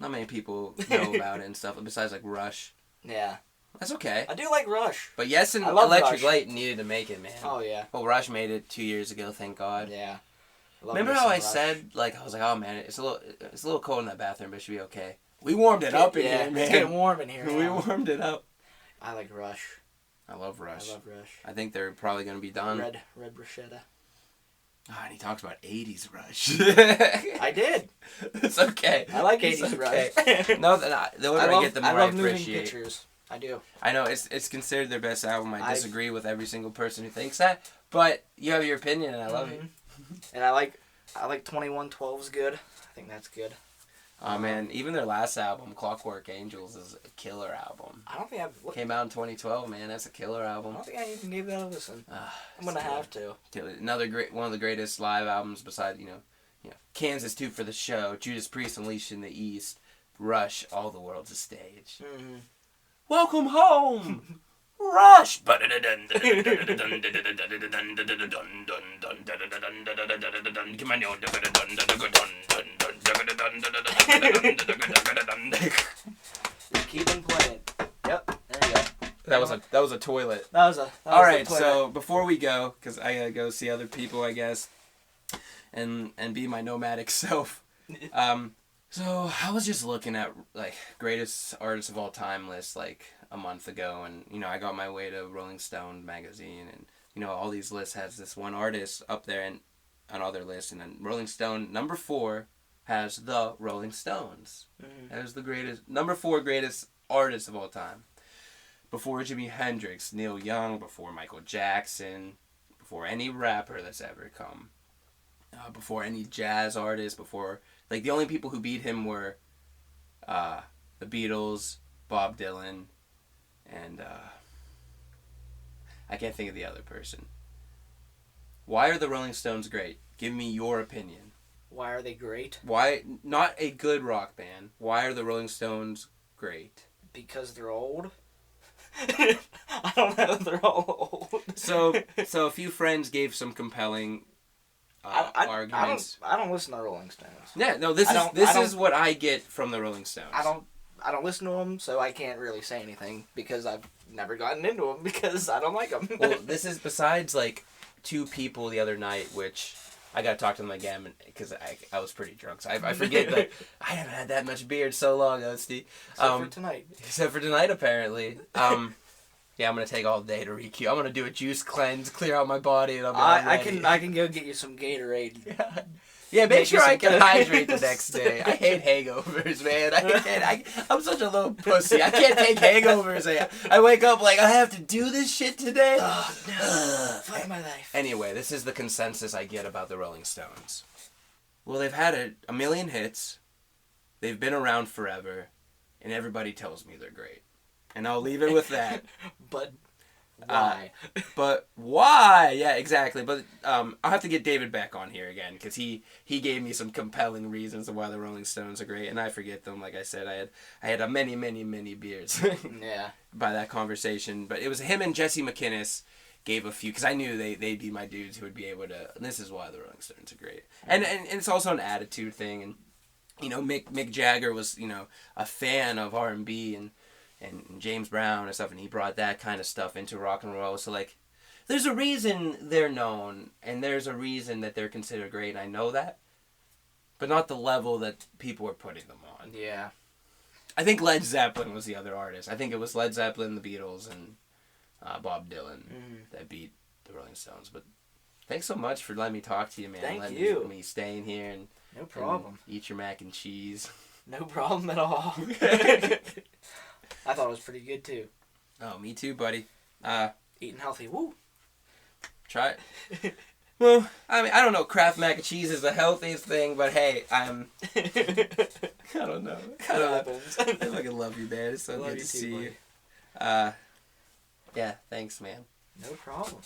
not many people know about it and stuff, besides like Rush. Yeah. That's okay. I do like Rush. But Yes and Rush. Electric Light needed to make it, man. Oh, yeah. Well, Rush made it 2 years ago, thank God. Yeah. Remember how I said, like, I was like, oh man, it's a little cold in that bathroom, but it should be okay. We warmed it up in here, man. It's getting warm in here. We warmed it up. I like Rush. I love Rush. Rush. I think they're probably going to be done. Red bruschetta. Oh, and he talks about 80s Rush. I did. It's okay. I like It's 80s okay. Rush. No, the older I get, the more I love moving appreciate. pictures. I do. I know, it's considered their best album. I disagree with every single person who thinks that, but you have your opinion, and I love it. And I like 2112's good. I think that's good. Oh man, even their last album, Clockwork Angels, is a killer album. I don't think I've... Came out in 2012, man. That's a killer album. I don't think I even gave that a listen. I'm gonna have to. Another one of the greatest live albums besides, Kansas 2 for the Show, Judas Priest Unleashed in the East, Rush, All the World's a Stage. Mm-hmm. Welcome home, Rush. Keep them playing. Yep, there you go. That was a toilet. All right, so before we go, because I gotta go see other people, I guess, and be my nomadic self. So I was just looking at like greatest artists of all time lists like a month ago, and I got my way to Rolling Stone magazine, and all these lists has this one artist up there and on other lists, and then Rolling Stone number 4 has the Rolling Stones. That is the number 4 greatest artist of all time. Before Jimi Hendrix, Neil Young, before Michael Jackson, before any rapper that's ever come, before any jazz artist, before, like, the only people who beat him were the Beatles, Bob Dylan, and I can't think of the other person. Why are the Rolling Stones great? Give me your opinion. Why are they great? Why, not a good rock band, why are the Rolling Stones great? Because they're old. I don't know, they're all old. So a few friends gave some compelling arguments. I don't listen to Rolling Stones. Yeah, no, this is what I get from the Rolling Stones. I don't listen to them, so I can't really say anything because I've never gotten into them because I don't like them. Well, this is besides like 2 people the other night, which I gotta talk to them again because I was pretty drunk. So I forget that I haven't had that much beer in so long, Oasty. Except for tonight. Except for tonight, apparently. Yeah, I'm gonna take all day to recoup. I'm gonna do a juice cleanse, clear out my body, and I can go get you some Gatorade. Yeah, make sure I can hydrate the next day. I hate hangovers, man. I'm such a little pussy. I can't take hangovers. I wake up like, I have to do this shit today? Oh, no. Fuck my life. Anyway, this is the consensus I get about the Rolling Stones. Well, they've had a million hits. They've been around forever. And everybody tells me they're great. And I'll leave it with that. But why? But why? Yeah, exactly. But I'll have to get David back on here again because he gave me some compelling reasons of why the Rolling Stones are great, and I forget them. Like I said, I had a many beers. Yeah. By that conversation, but it was him and Jesse McInnes gave a few because I knew they'd be my dudes who would be able to. And this is why the Rolling Stones are great, and it's also an attitude thing, and Mick Jagger was a fan of R&B and James Brown and stuff, and he brought that kind of stuff into rock and roll. So, like, there's a reason they're known, and there's a reason that they're considered great, and I know that. But not the level that people are putting them on. Yeah. I think Led Zeppelin was the other artist. I think it was Led Zeppelin, the Beatles, and Bob Dylan that beat the Rolling Stones. But thanks so much for letting me talk to you, man. Thank letting you. me stay in here and no problem. And eat your mac and cheese. No problem at all. I thought it was pretty good too. Oh, me too, buddy. Eating healthy, woo. Try it. Well, I mean, I don't know. Kraft mac and cheese is the healthiest thing, but hey, I don't know. I fucking love you, man. It's so good to see you. Yeah, thanks, man. No problem.